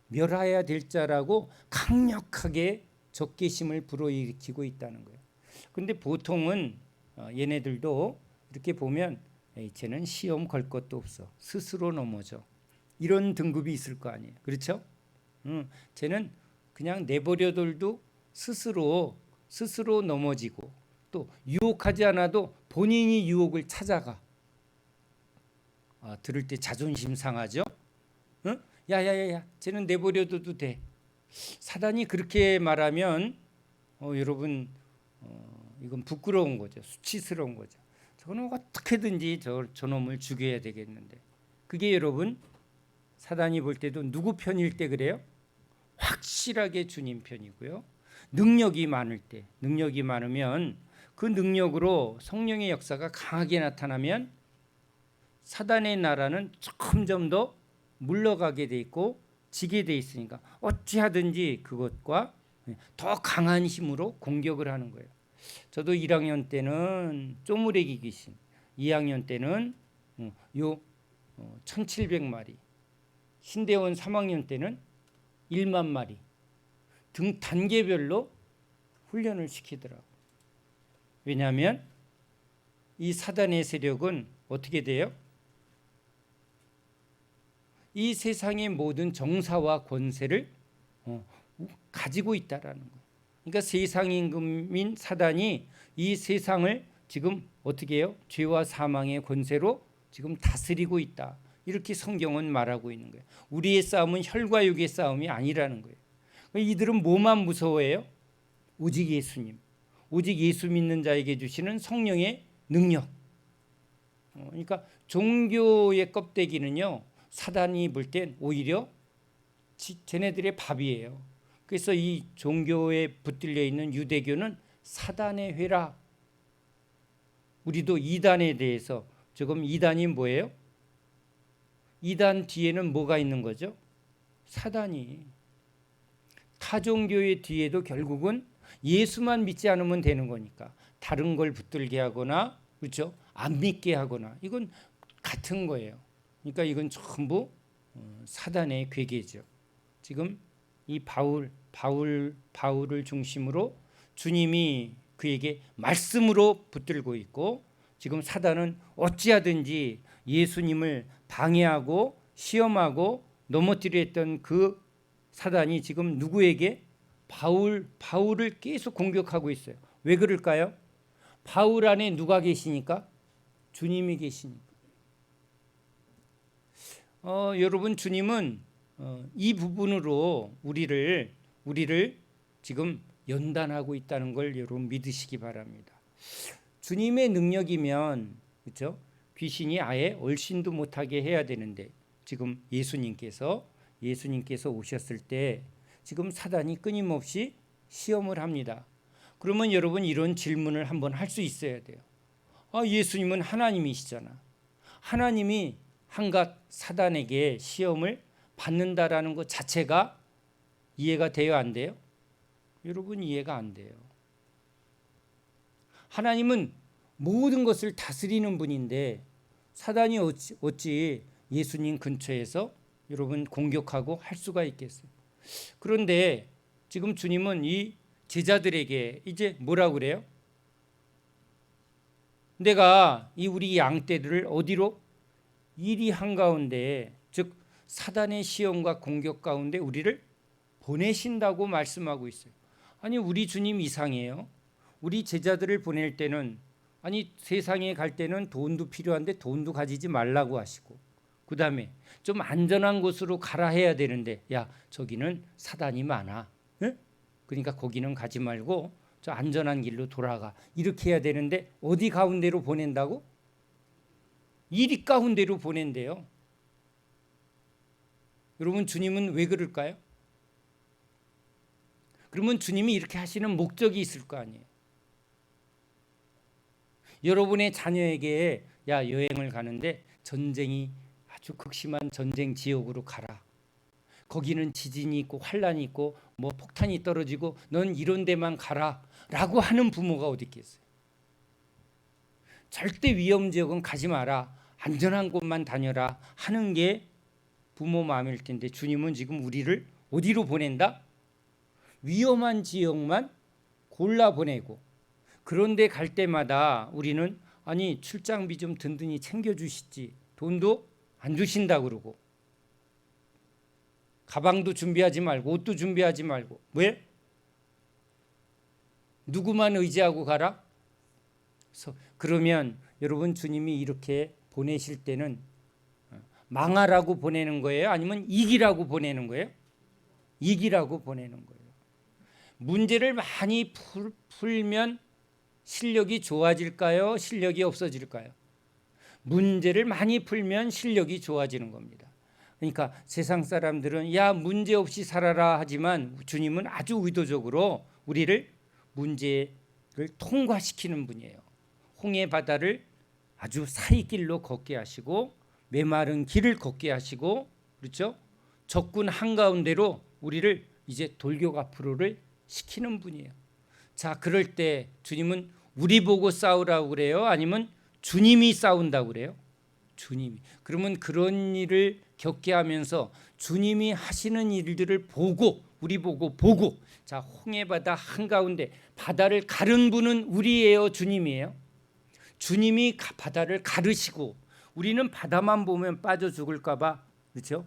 멸해야 될 자라고 강력하게 적개심을 불어일으키고 있다는 거예요. 그런데 보통은 얘네들도 이렇게 보면 쟤는 시험 걸 것도 없어. 스스로 넘어져. 이런 등급이 있을 거 아니에요. 그렇죠? 쟤는 그냥 내버려둬도 스스로 넘어지고 또 유혹하지 않아도 본인이 유혹을 찾아가. 들을 때 자존심 상하죠? 응? 야야야야, 쟤는 내버려둬도 돼. 사단이 그렇게 말하면 여러분 이건 부끄러운 거죠. 수치스러운 거죠. 저는 어떻게든지 저놈을 죽여야 되겠는데, 그게 여러분 사단이 볼 때도 누구 편일 때 그래요? 확실하게 주님 편이고요. 능력이 많으면 그 능력으로 성령의 역사가 강하게 나타나면 사단의 나라는 점점 더 물러가게 돼 있고 지게 돼 있으니까 어찌하든지 그것과 더 강한 힘으로 공격을 하는 거예요. 저도 1학년 때는 쪼무레기 귀신, 2학년 때는 1700마리, 신대원 3학년 때는 1만 마리 등 단계별로 훈련을 시키더라고요. 왜냐하면 이 사단의 세력은 어떻게 돼요? 이 세상의 모든 정사와 권세를 가지고 있다라는 거예요. 그러니까 세상 임금인 사단이 이 세상을 지금 어떻게 해요? 죄와 사망의 권세로 지금 다스리고 있다. 이렇게 성경은 말하고 있는 거예요. 우리의 싸움은 혈과 육의 싸움이 아니라는 거예요. 이들은 뭐만 무서워해요? 오직 예수님. 오직 예수 믿는 자에게 주시는 성령의 능력. 그러니까 종교의 껍데기는요, 사단이 볼 땐 오히려 쟤네들의 밥이에요. 그래서 이 종교에 붙들려 있는 유대교는 사단의 회라. 우리도 이단에 대해서, 지금 이단이 뭐예요? 이단 뒤에는 뭐가 있는 거죠? 사단이. 타종교의 뒤에도 결국은 예수만 믿지 않으면 되는 거니까 다른 걸 붙들게 하거나, 그렇죠? 안 믿게 하거나, 이건 같은 거예요. 그러니까 이건 전부 사단의 괴계죠. 지금 이 바울을 중심으로 주님이 그에게 말씀으로 붙들고 있고, 지금 사단은 어찌하든지 예수님을 방해하고 시험하고 넘어뜨려 했던 그 사단이 지금 누구에게? 바울을 계속 공격하고 있어요. 왜 그럴까요? 바울 안에 누가 계시니까? 주님이 계시니까. 여러분, 주님은 이 부분으로 우리를 지금 연단하고 있다는 걸 여러분 믿으시기 바랍니다. 주님의 능력이면, 그렇죠? 귀신이 아예 얼씬도 못하게 해야 되는데, 지금 예수님께서 오셨을 때 지금 사단이 끊임없이 시험을 합니다. 그러면 여러분 이런 질문을 한번 할 수 있어야 돼요. 예수님은 하나님이시잖아. 하나님이 한갓 사단에게 시험을 받는다라는 것 자체가 이해가 돼요, 안 돼요? 여러분, 이해가 안 돼요. 하나님은 모든 것을 다스리는 분인데 사단이 어찌 예수님 근처에서 여러분 공격하고 할 수가 있겠어요? 그런데 지금 주님은 이 제자들에게 이제 뭐라고 그래요? 내가 이 우리 양떼들을 어디로? 이리 한가운데, 즉 사단의 시험과 공격 가운데 우리를 보내신다고 말씀하고 있어요. 아니 우리 주님 이상해요. 우리 제자들을 보낼 때는 아니 세상에 갈 때는 돈도 필요한데 돈도 가지지 말라고 하시고, 그 다음에 좀 안전한 곳으로 가라 해야 되는데 야 저기는 사단이 많아. 네? 그러니까 거기는 가지 말고 저 안전한 길로 돌아가. 이렇게 해야 되는데 어디 가운데로 보낸다고? 이리 가운데로 보낸대요. 여러분 주님은 왜 그럴까요? 그러면 주님이 이렇게 하시는 목적이 있을 거 아니에요. 여러분의 자녀에게 야 여행을 가는데 전쟁이 아주 극심한 전쟁 지역으로 가라. 거기는 지진이 있고 환란이 있고 뭐 폭탄이 떨어지고 넌 이런 데만 가라 라고 하는 부모가 어디 있겠어요. 절대 위험 지역은 가지 마라. 안전한 곳만 다녀라 하는 게 부모 마음일 텐데 주님은 지금 우리를 어디로 보낸다? 위험한 지역만 골라 보내고, 그런데 갈 때마다 우리는 아니 출장비 좀 든든히 챙겨주시지 돈도 안 주신다 그러고, 가방도 준비하지 말고 옷도 준비하지 말고, 왜? 누구만 의지하고 가라? 그러면 여러분 주님이 이렇게 보내실 때는 망하라고 보내는 거예요? 아니면 이기라고 보내는 거예요? 이기라고 보내는 거예요. 문제를 많이 풀면 실력이 좋아질까요? 실력이 없어질까요? 문제를 많이 풀면 실력이 좋아지는 겁니다. 그러니까 세상 사람들은 야 문제 없이 살아라 하지만 주님은 아주 의도적으로 우리를 문제를 통과시키는 분이에요. 홍해 바다를 아주 사이길로 걷게 하시고 메마른 길을 걷게 하시고, 그렇죠? 적군 한가운데로 우리를 이제 돌격 앞으로를 시키는 분이에요. 자, 그럴 때 주님은 우리 보고 싸우라고 그래요? 아니면 주님이 싸운다고 그래요? 주님이. 그러면 그런 일을 겪게 하면서 주님이 하시는 일들을 보고 우리 보고 자 홍해바다 한가운데 바다를 가른 분은 우리예요? 주님이에요? 주님이 바다를 가르시고 우리는 바다만 보면 빠져 죽을까 봐, 그렇죠?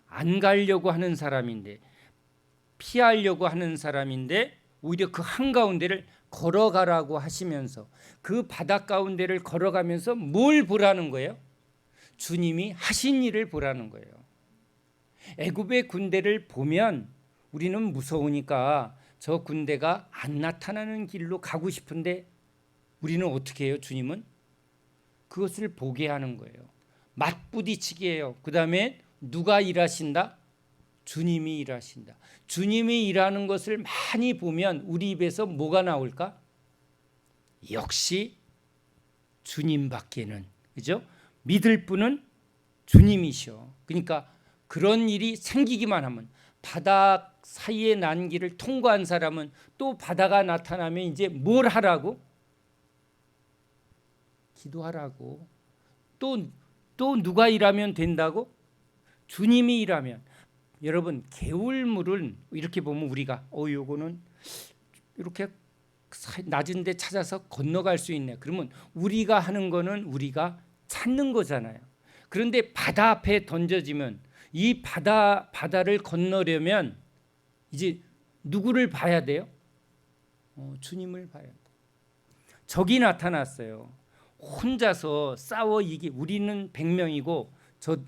안 가려고 하는 사람인데, 피하려고 하는 사람인데 오히려 그 한가운데를 걸어가라고 하시면서 그 바다 가운데를 걸어가면서 뭘 보라는 거예요? 주님이 하신 일을 보라는 거예요. 애굽의 군대를 보면 우리는 무서우니까 저 군대가 안 나타나는 길로 가고 싶은데 우리는 어떻게 해요? 주님은 그것을 보게 하는 거예요. 맞부딪히게 해요. 그 다음에 누가 일하신다? 주님이 일하신다. 주님이 일하는 것을 많이 보면 우리 입에서 뭐가 나올까? 역시 주님밖에는, 그죠? 믿을 분은 주님이셔. 그러니까 그런 일이 생기기만 하면, 바다 사이에 난 길을 통과한 사람은 또 바다가 나타나면 이제 뭘 하라고? 기도하라고. 또 누가 일하면 된다고? 주님이 일하면. 여러분 개울물은 이렇게 보면 우리가 요거는 이렇게 낮은 데 찾아서 건너갈 수 있네. 그러면 우리가 하는 거는 우리가 찾는 거잖아요. 그런데 바다 앞에 던져지면 이 바다를 건너려면 이제 누구를 봐야 돼요? 주님을 봐야 돼요. 적이 나타났어요. 혼자서 싸워 이기, 우리는 100명이고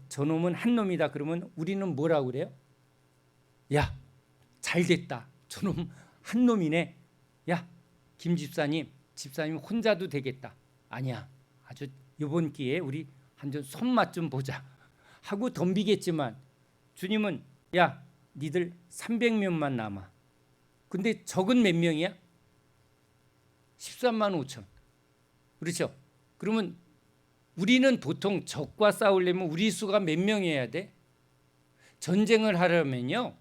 저놈은 한 놈이다. 그러면 우리는 뭐라고 그래요? 야, 잘 됐다. 저놈 한 놈이네. 야, 김 집사님 혼자도 되겠다. 아니야. 아주 이번 기회에 우리 한번 손맛 좀 보자 하고 덤비겠지만 주님은 야, 니들 300명만 남아. 근데 적은 몇 명이야? 13만 5천. 그렇죠? 그러면 우리는 보통 적과 싸우려면 우리 수가 몇 명이어야 돼? 전쟁을 하려면요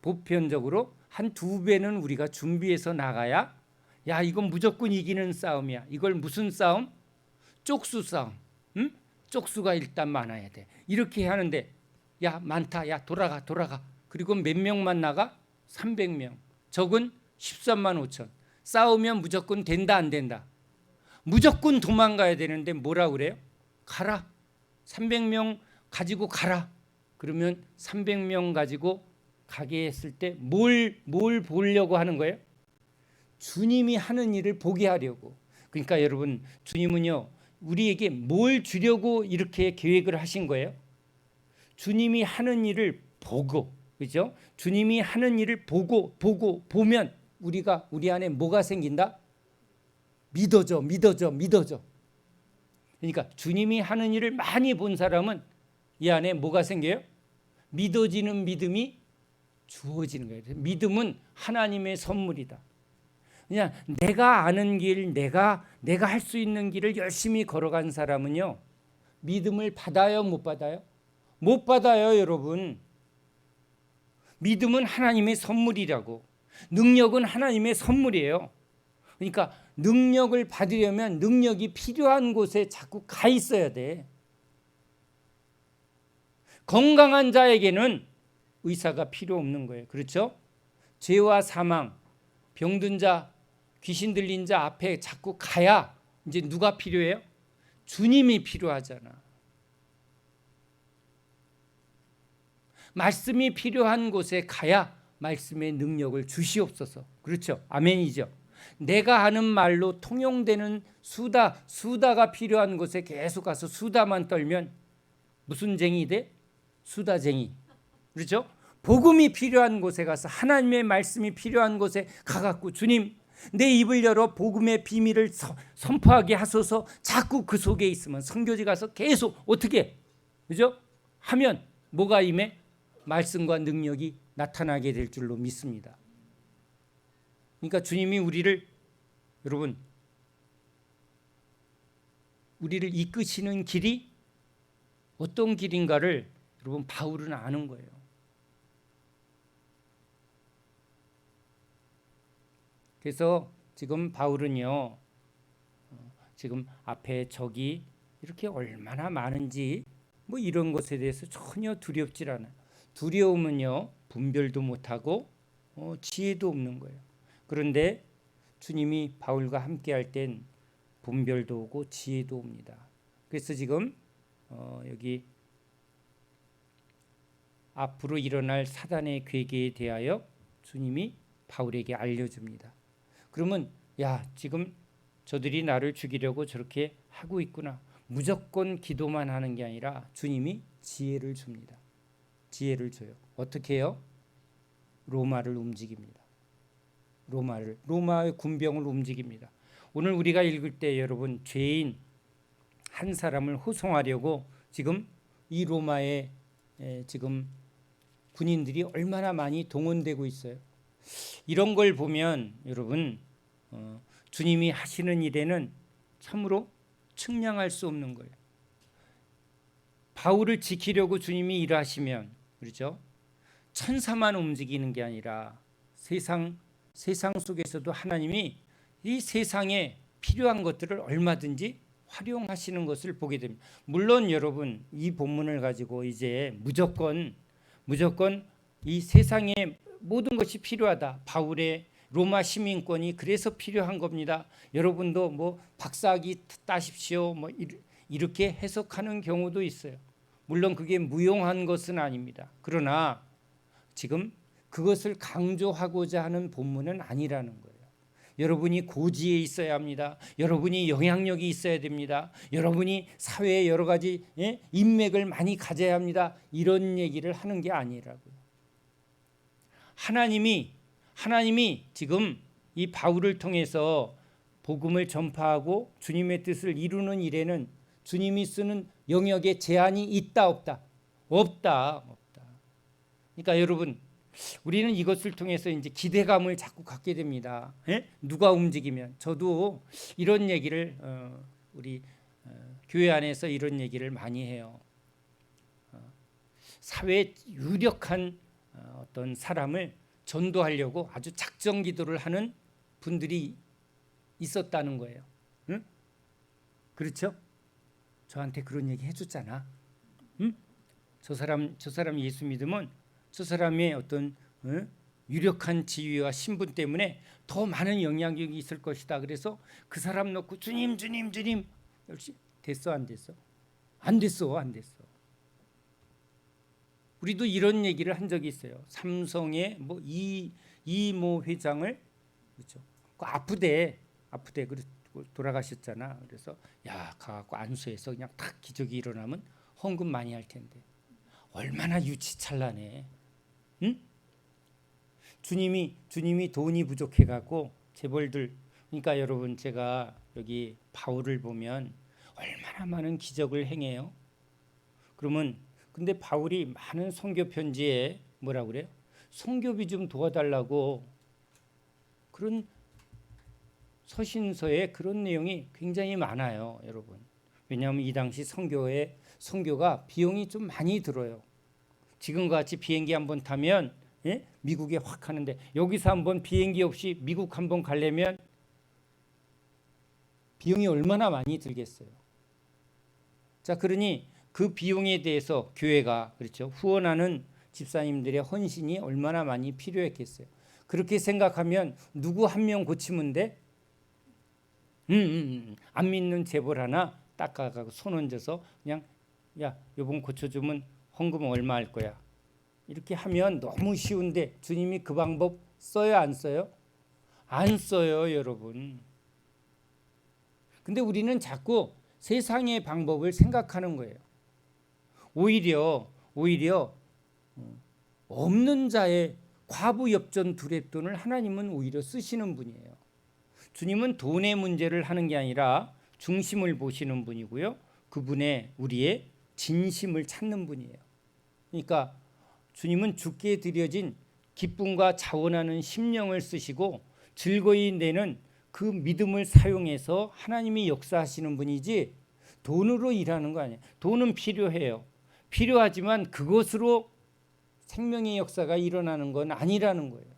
보편적으로 한 2배는 우리가 준비해서 나가야 야, 이건 무조건 이기는 싸움이야. 이걸 무슨 싸움? 쪽수 싸움. 응? 쪽수가 일단 많아야 돼. 이렇게 하는데 야, 많다. 야, 돌아가. 그리고 몇 명만 나가? 300명. 적은 13만 5천. 싸우면 무조건 된다 안 된다? 무조건 도망가야 되는데 뭐라 그래요? 가라. 300명 가지고 가라. 그러면 300명 가지고 가게 했을 때 뭘 보려고 하는 거예요? 주님이 하는 일을 보게 하려고. 그러니까 여러분, 주님은요, 우리에게 뭘 주려고 이렇게 계획을 하신 거예요? 주님이 하는 일을 보고, 그죠? 주님이 하는 일을 보면 우리 안에 뭐가 생긴다? 믿어져. 그러니까 주님이 하는 일을 많이 본 사람은 이 안에 뭐가 생겨요? 믿어지는 믿음이 주어지는 거예요. 믿음은 하나님의 선물이다. 그냥 내가 아는 길, 내가 할 수 있는 길을 열심히 걸어간 사람은요, 믿음을 받아요, 못 받아요? 못 받아요, 여러분. 믿음은 하나님의 선물이라고. 능력은 하나님의 선물이에요. 그러니까 능력을 받으려면 능력이 필요한 곳에 자꾸 가 있어야 돼. 건강한 자에게는 의사가 필요 없는 거예요. 그렇죠? 죄와 사망, 병든 자, 귀신 들린 자 앞에 자꾸 가야 이제 누가 필요해요? 주님이 필요하잖아. 말씀이 필요한 곳에 가야 말씀의 능력을 주시옵소서. 그렇죠? 아멘이죠. 내가 하는 말로 통용되는 수다가 필요한 곳에 계속 가서 수다만 떨면 무슨 쟁이 돼? 수다쟁이. 그렇죠? 복음이 필요한 곳에 가서 하나님의 말씀이 필요한 곳에 가갖고 주님, 내 입을 열어 복음의 비밀을 선포하게 하소서. 자꾸 그 속에 있으면 선교지 가서 계속 어떻게, 그죠? 하면 뭐가 임해? 말씀과 능력이 나타나게 될 줄로 믿습니다. 그러니까 주님이 여러분, 우리를 이끄시는 길이 어떤 길인가를 여러분 바울은 아는 거예요. 그래서 지금 바울은요, 지금 앞에 적이 이렇게 얼마나 많은지 뭐 이런 것에 대해서 전혀 두렵질 않아요. 두려움은요, 분별도 못하고 지혜도 없는 거예요. 그런데 주님이 바울과 함께할 땐 분별도 오고 지혜도 옵니다. 그래서 지금 여기 앞으로 일어날 사단의 괴계에 대하여 주님이 바울에게 알려줍니다. 그러면 야, 지금 저들이 나를 죽이려고 저렇게 하고 있구나. 무조건 기도만 하는 게 아니라 주님이 지혜를 줍니다. 지혜를 줘요. 어떻게 해요? 로마를 움직입니다. 로마의 군병을 움직입니다. 오늘 우리가 읽을 때 여러분, 죄인 한 사람을 호송하려고 지금 이 로마에 지금 군인들이 얼마나 많이 동원되고 있어요. 이런 걸 보면 여러분, 주님이 하시는 일에는 참으로 측량할 수 없는 거예요. 바울을 지키려고 주님이 일하시면, 그렇죠? 천사만 움직이는 게 아니라 세상 속에서도 하나님이 이 세상에 필요한 것들을 얼마든지 활용하시는 것을 보게 됩니다. 물론 여러분, 이 본문을 가지고 이제 무조건 이 세상에 모든 것이 필요하다. 바울의 로마 시민권이 그래서 필요한 겁니다. 여러분도 뭐 박사학위 따십시오. 뭐 이렇게 해석하는 경우도 있어요. 물론 그게 무용한 것은 아닙니다. 그러나 지금 그것을 강조하고자 하는 본문은 아니라는 거예요. 여러분이 고지에 있어야 합니다. 여러분이 영향력이 있어야 됩니다. 여러분이 사회에 여러 가지 인맥을 많이 가져야 합니다. 이런 얘기를 하는 게 아니라고요. 하나님이 지금 이 바울을 통해서 복음을 전파하고 주님의 뜻을 이루는 일에는 주님이 쓰는 영역에 제한이 있다 없다? 없다. 그러니까 여러분, 우리는 이것을 통해서 이제 기대감을 자꾸 갖게 됩니다. 누가 움직이면. 저도 이런 얘기를 우리 교회 안에서 이런 얘기를 많이 해요. 사회에 유력한 어떤 사람을 전도하려고 아주 작정 기도를 하는 분들이 있었다는 거예요. 응? 그렇죠? 저한테 그런 얘기 해줬잖아. 응? 저 사람 예수 믿으면 저 사람의 어떤 유력한 지위와 신분 때문에 더 많은 영향력이 있을 것이다. 그래서 그 사람 놓고 주님 역시 됐어 안 됐어? 안 됐어. 우리도 이런 얘기를 한 적이 있어요. 삼성의 뭐 이모 회장을 그렇죠. 그 아프대 그리고 돌아가셨잖아. 그래서 야 가갖고 안수해서 그냥 탁 기적이 일어나면 헌금 많이 할 텐데 얼마나 유치찬란해. 응? 주님이 돈이 부족해갖고 재벌들 그러니까 여러분 제가 여기 바울을 보면 얼마나 많은 기적을 행해요. 그러면 근데 바울이 많은 선교 편지에 뭐라 그래요? 선교비 좀 도와달라고 그런 서신서에 그런 내용이 굉장히 많아요, 여러분. 왜냐하면 이 당시 선교가 비용이 좀 많이 들어요. 지금과 같이 비행기 한번 타면 미국에 확 하는데 여기서 한번 비행기 없이 미국 한번 가려면 비용이 얼마나 많이 들겠어요. 자, 그러니 그 비용에 대해서 교회가 그렇죠. 후원하는 집사님들의 헌신이 얼마나 많이 필요했겠어요. 그렇게 생각하면 누구 한 명 고치면 돼? 안 믿는 재벌 하나 딱 가고 손 얹어서 그냥 야, 요번 고쳐주면 헌금 얼마 할 거야. 이렇게 하면 너무 쉬운데 주님이 그 방법 써요, 안 써요? 안 써요, 여러분. 근데 우리는 자꾸 세상의 방법을 생각하는 거예요. 오히려 없는 자의 과부 엽전 두렙돈을 하나님은 오히려 쓰시는 분이에요. 주님은 돈의 문제를 하는 게 아니라 중심을 보시는 분이고요. 그분의 우리의 진심을 찾는 분이에요. 그러니까 주님은 주께 드려진 기쁨과 자원하는 심령을 쓰시고 즐거이 내는 그 믿음을 사용해서 하나님이 역사하시는 분이지 돈으로 일하는 거 아니에요. 돈은 필요해요. 필요하지만 그것으로 생명의 역사가 일어나는 건 아니라는 거예요.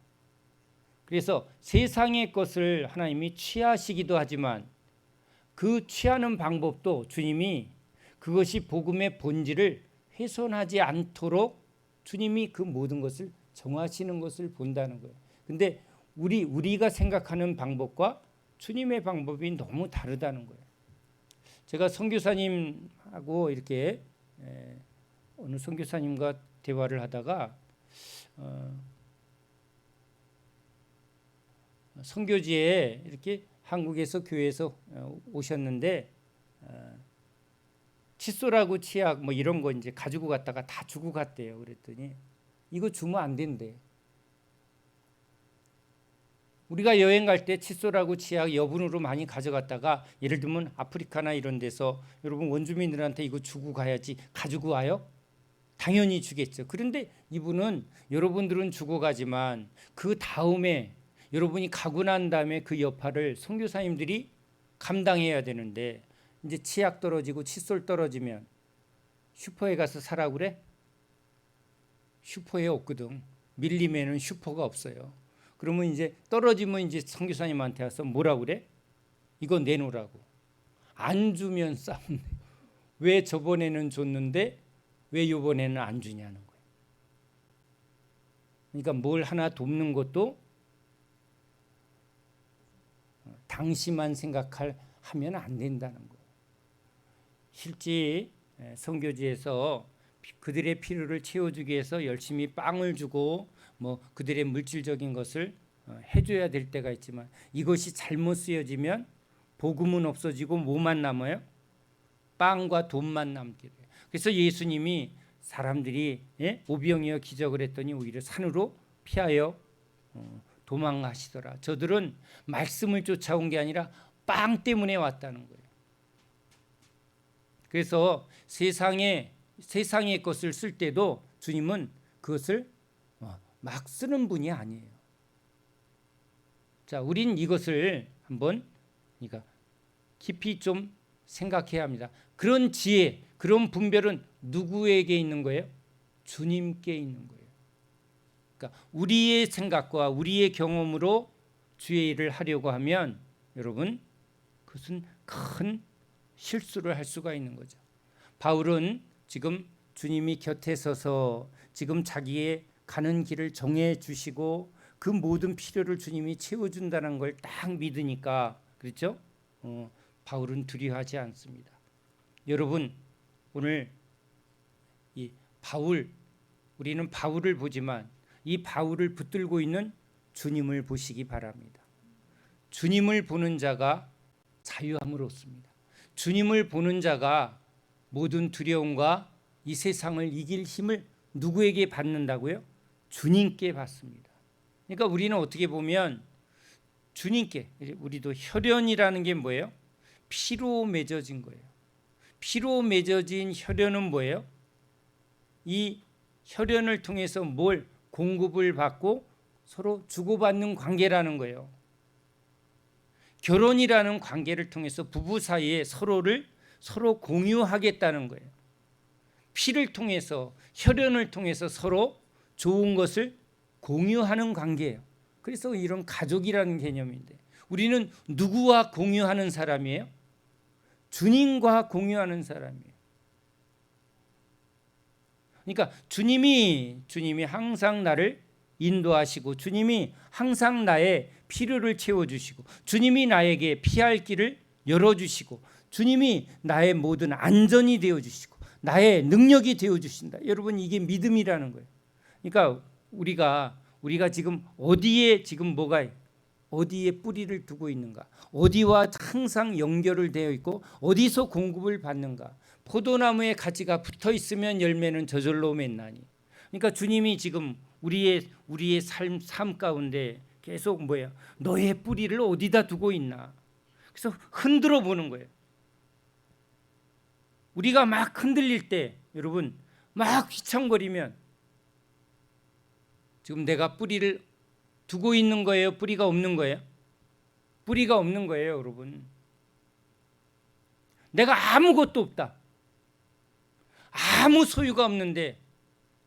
그래서 세상의 것을 하나님이 취하시기도 하지만 그 취하는 방법도 주님이 그것이 복음의 본질을 훼손하지 않도록 주님이 그 모든 것을 정하시는 것을 본다는 거예요. 근데 우리가 생각하는 방법과 주님의 방법이 너무 다르다는 거예요. 제가 선교사님하고 이렇게 어느 선교사님과 대화를 하다가 선교지에 이렇게 한국에서 교회에서 오셨는데 칫솔하고 치약 뭐 이런 거 이제 가지고 갔다가 다 주고 갔대요. 그랬더니 이거 주면 안 된대. 우리가 여행 갈 때 칫솔하고 치약 여분으로 많이 가져갔다가 예를 들면 아프리카나 이런 데서 여러분 원주민들한테 이거 주고 가야지 가지고 와요? 당연히 주겠죠. 그런데 이분은 여러분들은 주고 가지만 그 다음에 여러분이 가고 난 다음에 그 여파를 선교사님들이 감당해야 되는데 이제 치약 떨어지고 칫솔 떨어지면 슈퍼에 가서 사라고 그래? 슈퍼에 없거든. 밀림에는 슈퍼가 없어요. 그러면 이제 떨어지면 이제 선교사님한테 와서 뭐라고 그래? 이거 내놓으라고. 안 주면 싸움. 왜 저번에는 줬는데 왜 이번에는 안 주냐는 거예요. 그러니까 뭘 하나 돕는 것도 당시만 생각하면 안 된다는 거예요. 실제 선교지에서 그들의 필요를 채워주기 위해서 열심히 빵을 주고 뭐 그들의 물질적인 것을 해줘야 될 때가 있지만 이것이 잘못 쓰여지면 복음은 없어지고 뭐만 남아요? 빵과 돈만 남게 돼요. 그래서 예수님이 사람들이 오병이어 기적을 했더니 오히려 산으로 피하여 도망가시더라. 저들은 말씀을 쫓아온 게 아니라 빵 때문에 왔다는 거예요. 그래서 세상의 것을 쓸 때도 주님은 그것을 막 쓰는 분이 아니에요. 자, 우린 이것을 한번 그러니까 깊이 좀 생각해야 합니다. 그런 지혜, 그런 분별은 누구에게 있는 거예요? 주님께 있는 거예요. 그러니까 우리의 생각과 우리의 경험으로 주의 일을 하려고 하면 여러분 그것은 큰 실수를 할 수가 있는 거죠. 바울은 지금 주님이 곁에 서서 지금 자기의 가는 길을 정해 주시고 그 모든 필요를 주님이 채워준다는 걸 딱 믿으니까 그렇죠? 바울은 두려워하지 않습니다. 여러분 오늘 이 바울, 우리는 바울을 보지만 이 바울을 붙들고 있는 주님을 보시기 바랍니다. 주님을 보는 자가 자유함을 얻습니다. 주님을 보는 자가 모든 두려움과 이 세상을 이길 힘을 누구에게 받는다고요? 주님께 받습니다. 그러니까 우리는 어떻게 보면 주님께, 우리도 혈연이라는 게 뭐예요? 피로 맺어진 거예요. 피로 맺어진 혈연은 뭐예요? 이 혈연을 통해서 뭘 공급을 받고 서로 주고받는 관계라는 거예요. 결혼이라는 관계를 통해서 부부 사이에 서로 공유하겠다는 거예요. 피를 통해서 혈연을 통해서 서로 좋은 것을 공유하는 관계예요. 그래서 이런 가족이라는 개념인데 우리는 누구와 공유하는 사람이에요? 주님과 공유하는 사람이에요. 그러니까 주님이 항상 나를 인도하시고 주님이 항상 나의 필요를 채워주시고 주님이 나에게 피할 길을 열어주시고 주님이 나의 모든 안전이 되어주시고 나의 능력이 되어주신다. 여러분 이게 믿음이라는 거예요. 그러니까 우리가 지금 어디에 어디에 뿌리를 두고 있는가, 어디와 항상 연결을 되어 있고 어디서 공급을 받는가. 포도나무에 가지가 붙어 있으면 열매는 저절로 맺나니. 그러니까 주님이 지금 우리의 삶 가운데 계속 너의 뿌리를 어디다 두고 있나. 그래서 흔들어 보는 거예요. 우리가 막 흔들릴 때 여러분 막 휘청거리면 지금 내가 뿌리를 두고 있는 거예요? 뿌리가 없는 거예요? 뿌리가 없는 거예요, 여러분. 내가 아무것도 없다. 아무 소유가 없는데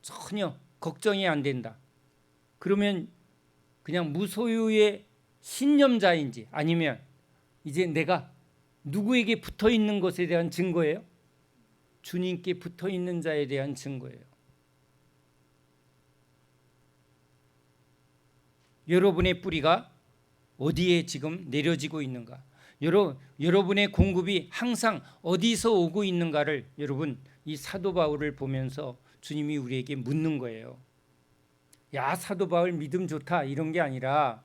전혀 걱정이 안 된다. 그러면 그냥 무소유의 신념자인지 아니면 이제 내가 누구에게 붙어 있는 것에 대한 증거예요? 주님께 붙어 있는 자에 대한 증거예요. 여러분의 뿌리가 어디에 지금 내려지고 있는가? 여러분의 공급이 항상 어디서 오고 있는가를 여러분 이 사도 바울을 보면서 주님이 우리에게 묻는 거예요. 야, 사도 바울 믿음 좋다 이런 게 아니라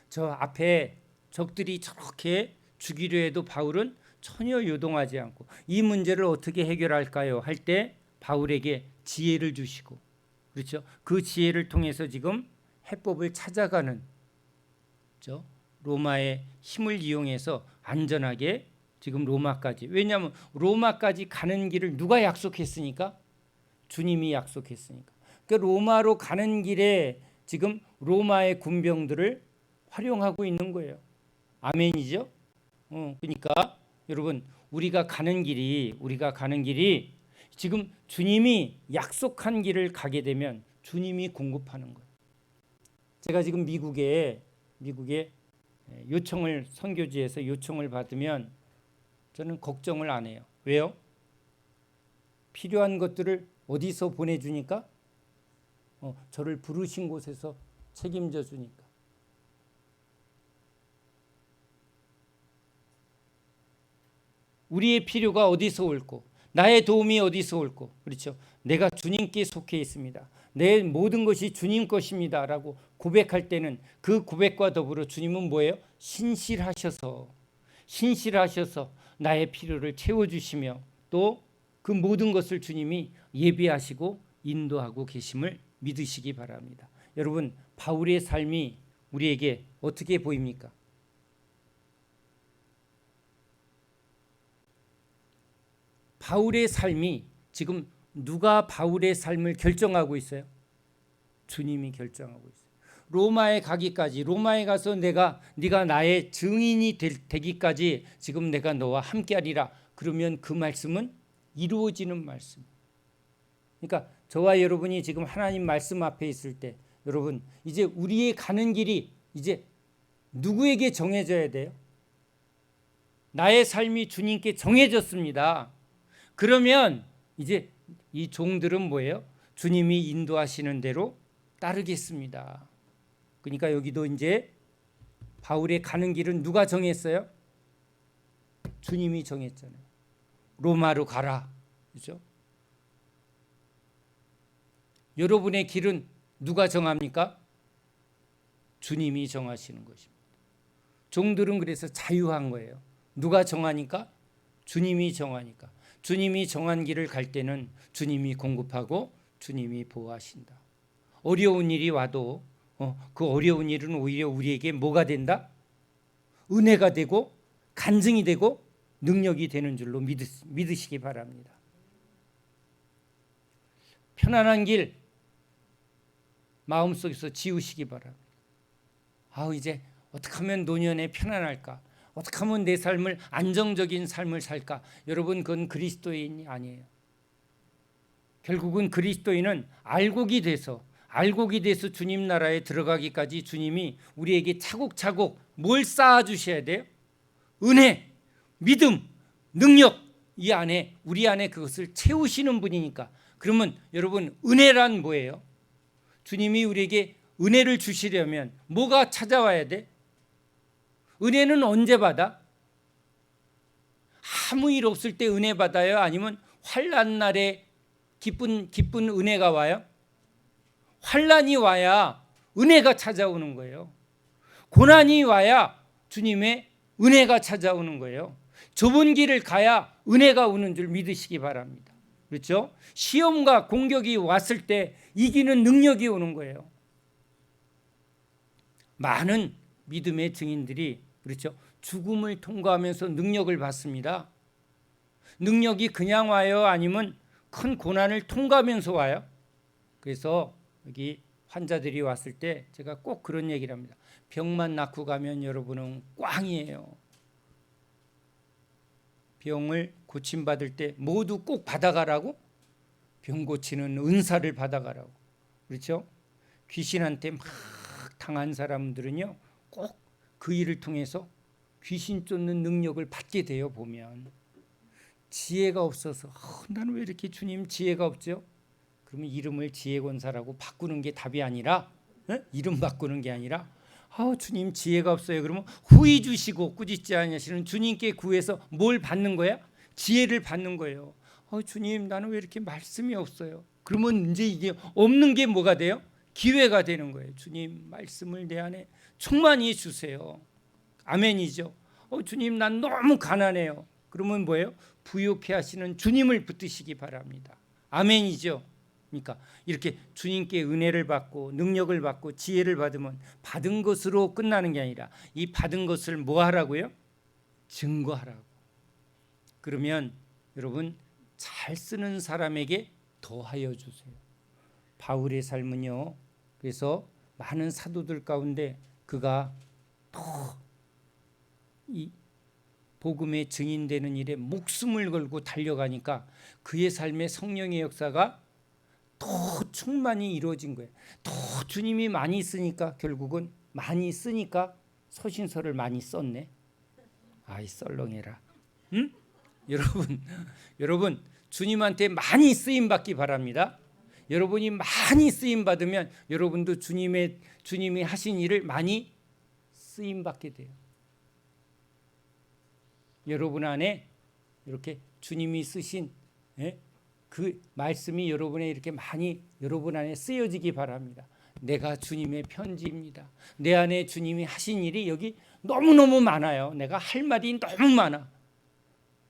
저 앞에 적들이 저렇게 죽이려 해도 바울은 전혀 요동하지 않고 이 문제를 어떻게 해결할까요? 할 때 바울에게 지혜를 주시고 그렇죠? 그 지혜를 통해서 지금 해법을 찾아가는 그렇죠? 로마의 힘을 이용해서 안전하게 지금 로마까지. 왜냐하면 로마까지 가는 길을 누가 약속했으니까? 주님이 약속했으니까. 그러니까 로마로 가는 길에 지금 로마의 군병들을 활용하고 있는 거예요. 아멘이죠? 그러니까 여러분 우리가 가는 길이 지금 주님이 약속한 길을 가게 되면 주님이 공급하는 거예요. 제가 지금 미국에 요청을 선교지에서 요청을 받으면 저는 걱정을 안 해요. 왜요? 필요한 것들을 어디서 보내주니까? 저를 부르신 곳에서 책임져 주니까. 우리의 필요가 어디서 올고 나의 도움이 어디서 올고 그렇죠? 내가 주님께 속해 있습니다. 내 모든 것이 주님 것입니다 라고 고백할 때는 그 고백과 더불어 주님은 뭐예요? 신실하셔서 나의 필요를 채워주시며 또 그 모든 것을 주님이 예비하시고 인도하고 계심을 믿으시기 바랍니다. 여러분 바울의 삶이 우리에게 어떻게 보입니까? 바울의 삶이 지금 누가 바울의 삶을 결정하고 있어요? 주님이 결정하고 있어요. 로마에 가기까지 로마에 가서 네가 나의 증인이 되기까지 지금 내가 너와 함께하리라. 그러면 그 말씀은 이루어지는 말씀. 그러니까 저와 여러분이 지금 하나님 말씀 앞에 있을 때 여러분 이제 우리의 가는 길이 이제 누구에게 정해져야 돼요? 나의 삶이 주님께 정해졌습니다. 그러면 이제 이 종들은 뭐예요? 주님이 인도하시는 대로 따르겠습니다. 그러니까 여기도 이제 바울의 가는 길은 누가 정했어요? 주님이 정했잖아요. 로마로 가라. 그렇죠? 여러분의 길은 누가 정합니까? 주님이 정하시는 것입니다. 종들은 그래서 자유한 거예요. 누가 정하니까? 주님이 정하니까. 주님이 정한 길을 갈 때는 주님이 공급하고 주님이 보호하신다. 어려운 일이 와도 그 어려운 일은 오히려 우리에게 뭐가 된다? 은혜가 되고 간증이 되고 능력이 되는 줄로 믿으시기 바랍니다. 편안한 길 마음속에서 지우시기 바랍니다. 이제 어떻게 하면 노년에 편안할까? 어떻게 하면 내 삶을 안정적인 삶을 살까? 여러분, 그건 그리스도인이 아니에요. 결국은 그리스도인은 알곡이 돼서 주님 나라에 들어가기까지 주님이 우리에게 차곡차곡 뭘 쌓아주셔야 돼요? 은혜, 믿음, 능력, 이 안에 우리 안에 그것을 채우시는 분이니까. 그러면 여러분, 은혜란 뭐예요? 주님이 우리에게 은혜를 주시려면 뭐가 찾아와야 돼? 은혜는 언제 받아? 아무 일 없을 때 은혜 받아요? 아니면 환난 날에 기쁜 은혜가 와요? 환난이 와야 은혜가 찾아오는 거예요. 고난이 와야 주님의 은혜가 찾아오는 거예요. 좁은 길을 가야 은혜가 오는 줄 믿으시기 바랍니다. 그렇죠? 시험과 공격이 왔을 때 이기는 능력이 오는 거예요. 많은 믿음의 증인들이 그렇죠? 죽음을 통과하면서 능력을 받습니다. 능력이 그냥 와요? 아니면 큰 고난을 통과하면서 와요? 그래서 여기 환자들이 왔을 때 제가 꼭 그런 얘기를 합니다. 병만 낳고 가면 여러분은 꽝이에요. 병을 고침받을 때 모두 꼭 받아가라고? 병 고치는 은사를 받아가라고. 그렇죠? 귀신한테 막 당한 사람들은요, 꼭 그 일을 통해서 귀신 쫓는 능력을 받게 돼요. 보면 지혜가 없어서 나는 왜 이렇게 주님 지혜가 없죠? 그러면 이름을 지혜권사라고 바꾸는 게 답이 아니라, 이름 바꾸는 게 아니라 주님 지혜가 없어요. 그러면 후히 주시고 꾸짖지 아니하시는 주님께 구해서 뭘 받는 거야? 지혜를 받는 거예요. 주님, 나는 왜 이렇게 말씀이 없어요? 그러면 이제 이게 없는 게 뭐가 돼요? 기회가 되는 거예요. 주님, 말씀을 내 안에 충만히 주세요. 아멘이죠. 주님, 난 너무 가난해요. 그러면 뭐예요? 부욕해 하시는 주님을 붙드시기 바랍니다. 아멘이죠. 그러니까 이렇게 주님께 은혜를 받고 능력을 받고 지혜를 받으면 받은 것으로 끝나는 게 아니라 이 받은 것을 뭐 하라고요? 증거하라고. 그러면 여러분, 잘 쓰는 사람에게 더하여 주세요. 바울의 삶은요, 그래서 많은 사도들 가운데 그가 더 이 복음의 증인되는 일에 목숨을 걸고 달려가니까 그의 삶의 성령의 역사가 더 충만히 이루어진 거예요. 더 주님이 많이 쓰니까 결국은 많이 쓰니까 서신서를 많이 썼네. 아이 썰렁해라. 응? 여러분 주님한테 많이 쓰임 받기 바랍니다. 여러분이 많이 쓰임 받으면 여러분도 주님이 하신 일을 많이 쓰임 받게 돼요. 여러분 안에 이렇게 주님이 쓰신 그 말씀이 여러분의 이렇게 많이 여러분 안에 쓰여지기 바랍니다. 내가 주님의 편지입니다. 내 안에 주님이 하신 일이 여기 너무너무 많아요. 내가 할 말이 너무 많아.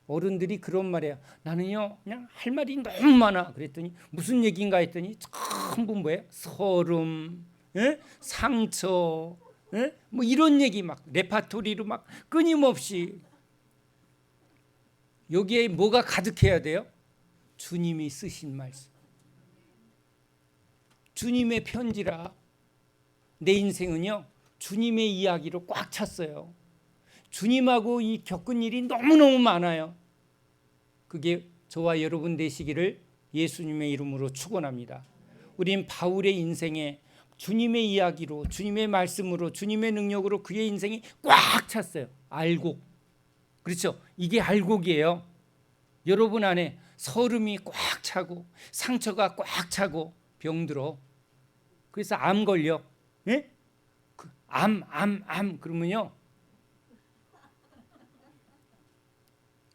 어른들이 그런 말이에요. 나는요 그냥 할 말이 너무 많아. 그랬더니 무슨 얘기인가 했더니 전부 뭐예요? 서름, 상처, 뭐 이런 얘기 막 레파토리로 막 끊임없이. 여기에 뭐가 가득해야 돼요? 주님이 쓰신 말씀. 주님의 편지라. 내 인생은요 주님의 이야기로 꽉 찼어요. 주님하고 이 겪은 일이 너무너무 많아요. 그게 저와 여러분 되시기를 예수님의 이름으로 축원합니다. 우린 바울의 인생에 주님의 이야기로, 주님의 말씀으로, 주님의 능력으로 그의 인생이 꽉 찼어요. 알곡, 그렇죠? 이게 알곡이에요. 여러분 안에 서름이 꽉 차고 상처가 꽉 차고 병들어. 그래서 암 걸려. 예? 암 그러면요.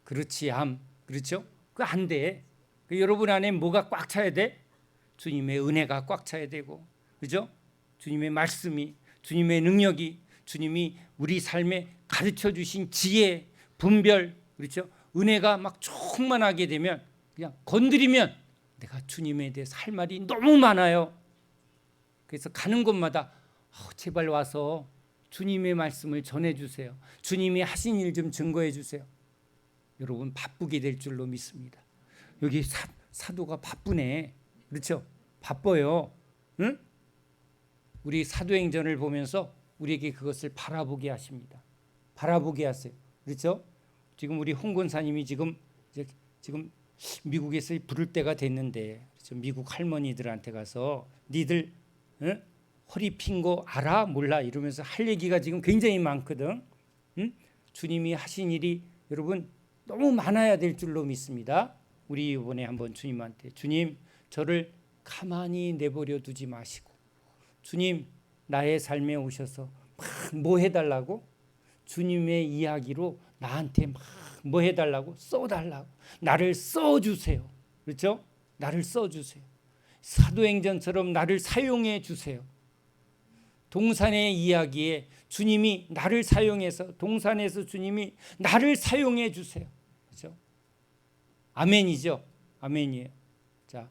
그렇지, 암. 그렇죠? 그 안 돼. 여러분 안에 뭐가 꽉 차야 돼? 주님의 은혜가 꽉 차야 되고, 그죠? 주님의 말씀이, 주님의 능력이, 주님이 우리 삶에 가르쳐 주신 지혜, 분별, 그렇죠? 은혜가 막 충만하게 되면 그냥 건드리면 내가 주님에 대해서 할 말이 너무 많아요. 그래서 가는 곳마다 제발 와서 주님의 말씀을 전해주세요. 주님이 하신 일 좀 증거해 주세요. 여러분 바쁘게 될 줄로 믿습니다. 여기 사도가 바쁘네. 그렇죠? 바빠요. 응? 우리 사도행전을 보면서 우리에게 그것을 바라보게 하십니다. 바라보게 하세요. 그렇죠? 지금 우리 홍 권사님이 지금 미국에서 부를 때가 됐는데, 그렇죠? 미국 할머니들한테 가서 니들 허리 핀 거 알아? 몰라? 이러면서 할 얘기가 지금 굉장히 많거든. 응? 주님이 하신 일이 여러분 너무 많아야 될 줄로 믿습니다. 우리 이번에 한번 주님한테, 주님 저를 가만히 내버려 두지 마시고, 주님 나의 삶에 오셔서 막 뭐 해달라고? 주님의 이야기로 나한테 막 뭐 해달라고? 써달라고. 나를 써주세요. 그렇죠? 나를 써주세요. 사도행전처럼 나를 사용해 주세요. 동산의 이야기에 주님이 나를 사용해서, 동산에서 주님이 나를 사용해 주세요. 그렇죠? 아멘이죠. 아멘이에요. 자,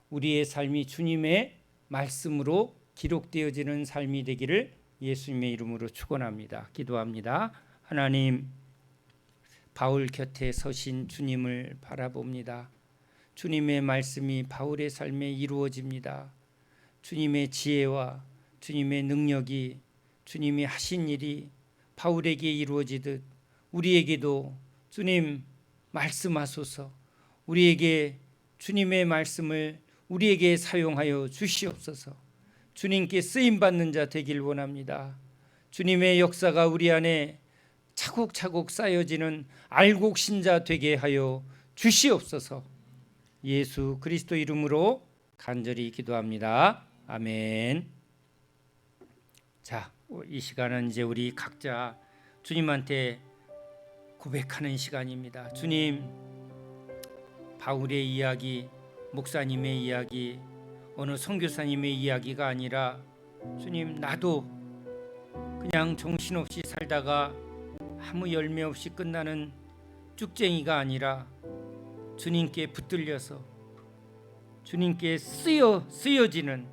우리의 삶이 주님의 말씀으로 기록되어지는 삶이 되기를 예수님의 이름으로 축원합니다. 기도합니다. 하나님, 바울 곁에 서신 주님을 바라봅니다. 주님의 말씀이 바울의 삶에 이루어집니다. 주님의 지혜와 주님의 능력이, 주님이 하신 일이 바울에게 이루어지듯 우리에게도 주님 말씀하소서. 우리에게 주님의 말씀을 우리에게 사용하여 주시옵소서. 주님께 쓰임받는 자 되길 원합니다. 주님의 역사가 우리 안에 차곡차곡 쌓여지는 알곡 신자 되게 하여 주시옵소서. 예수 그리스도 이름으로 간절히 기도합니다. 아멘. 자, 이 시간은 이제 우리 각자 주님한테 고백하는 시간입니다. 주님, 바울의 이야기, 목사님의 이야기, 어느 선교사님의 이야기가 아니라 주님, 나도 그냥 정신없이 살다가 아무 열매 없이 끝나는 쭉쟁이가 아니라 주님께 붙들려서 주님께 쓰여지는,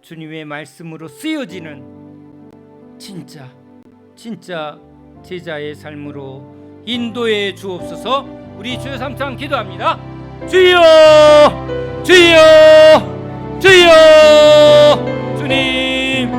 주님의 말씀으로 쓰여지는 진짜 제자의 삶으로 인도해 주옵소서. 우리 주여 삼창 기도합니다. 주여, 주여, 주여. 주님,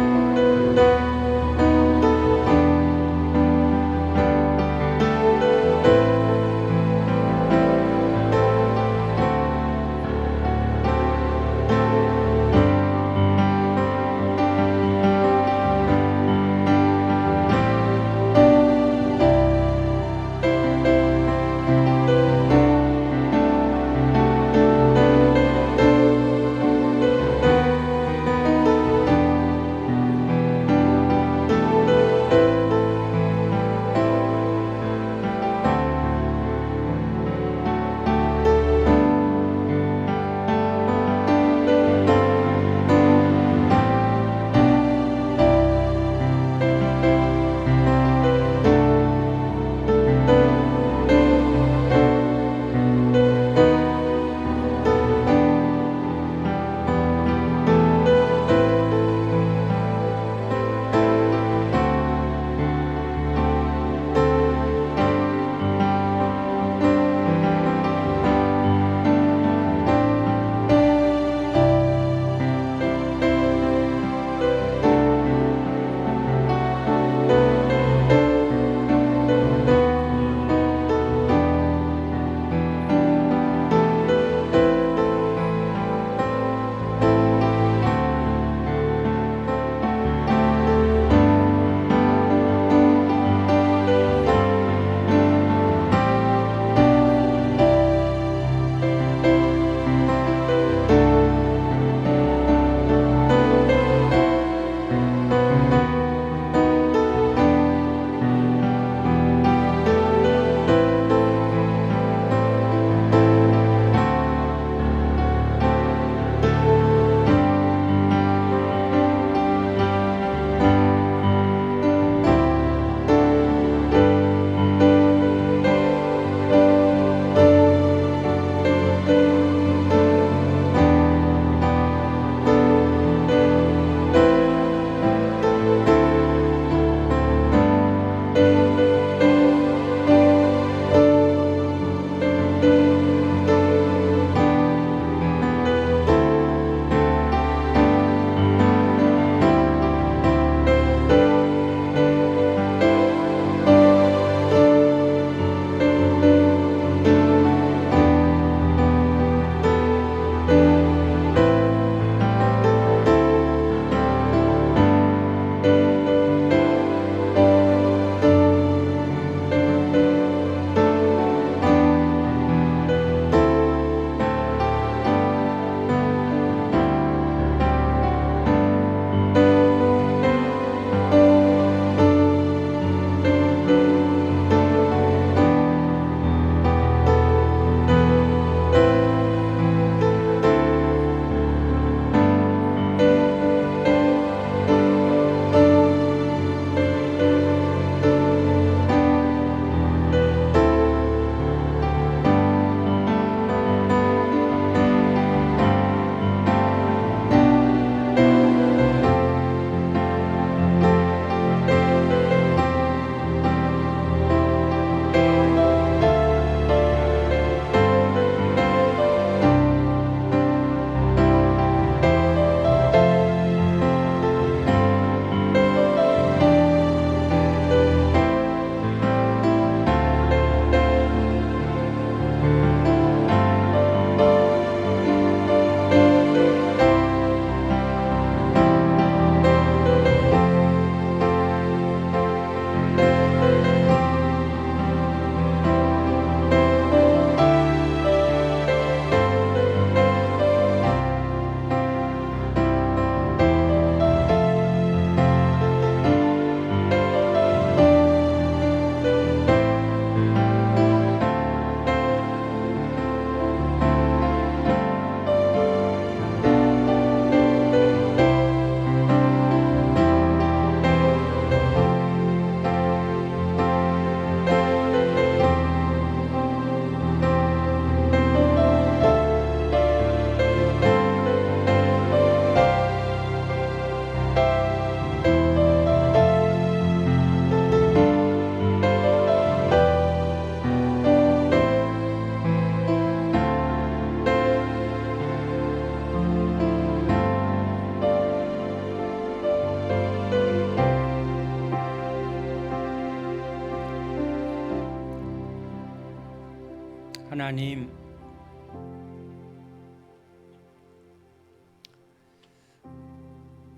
하나님,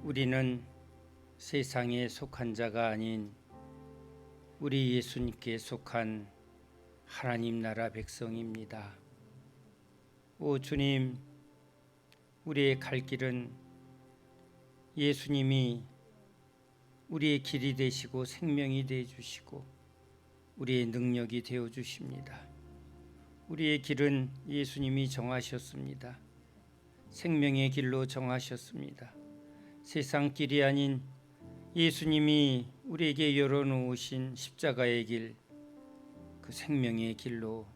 우리는 세상에 속한 자가 아닌 우리 예수님께 속한 하나님 나라 백성입니다. 오 주님, 우리의 갈 길은 예수님이 우리의 길이 되시고 생명이 되어 주시고 우리의 능력이 되어 주십니다. 우리의 길은 예수님이 정하셨습니다. 생명의 길로 정하셨습니다. 세상 길이 아닌 예수님이 우리에게 열어놓으신 십자가의 길, 그 생명의 길로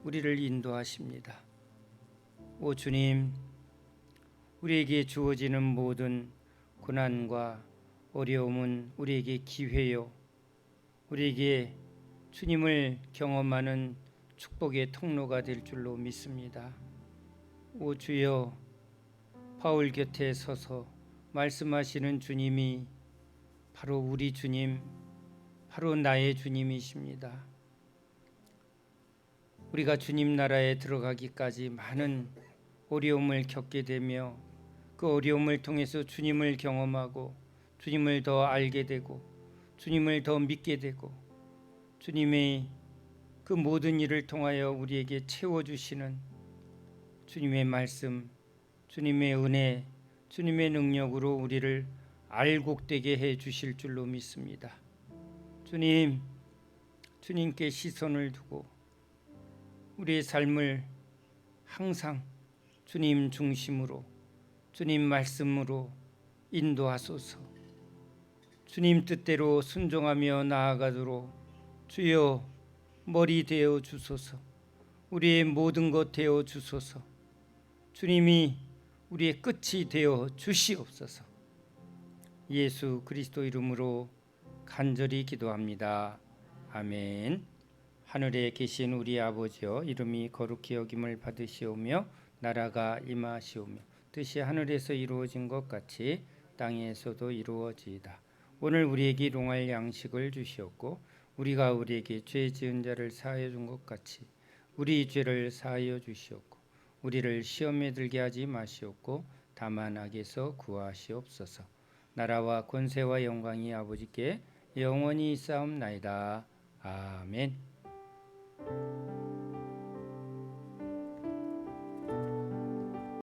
우리를 인도하십니다. 오 주님, 우리에게 주어지는 모든 고난과 어려움은 우리에게 기회요, 우리에게 주님을 경험하는 축복의 통로가 될 줄로 믿습니다. 오 주여, 바울 곁에 서서 말씀하시는 주님이 바로 우리 주님, 바로 나의 주님이십니다. 우리가 주님 나라에 들어가기까지 많은 어려움을 겪게 되며 그 어려움을 통해서 주님을 경험하고 주님을 더 알게 되고 주님을 더 믿게 되고 주님의 그 모든 일을 통하여 우리에게 채워주시는 주님의 말씀, 주님의 은혜, 주님의 능력으로 우리를 알곡되게 해 주실 줄로 믿습니다. 주님, 주님께 시선을 두고 우리의 삶을 항상 주님 중심으로, 주님 말씀으로 인도하소서. 주님 뜻대로 순종하며 나아가도록 주여 머리 되어 주소서. 우리의 모든 것 되어 주소서. 주님이 우리의 끝이 되어 주시옵소서. 예수 그리스도 이름으로 간절히 기도합니다. 아멘. 하늘에 계신 우리 아버지여, 이름이 거룩히 여김을 받으시오며 나라가 임하시오며 뜻이 하늘에서 이루어진 것 같이 땅에서도 이루어지이다. 오늘 우리에게 일용할 양식을 주시옵고 우리가 우리에게 죄 지은 자를 사하여 준 것 같이 우리 죄를 사하여 주시옵고 우리를 시험에 들게 하지 마시옵고 다만 악에서 구하시옵소서. 나라와 권세와 영광이 아버지께 영원히 있사옵나이다. 아멘.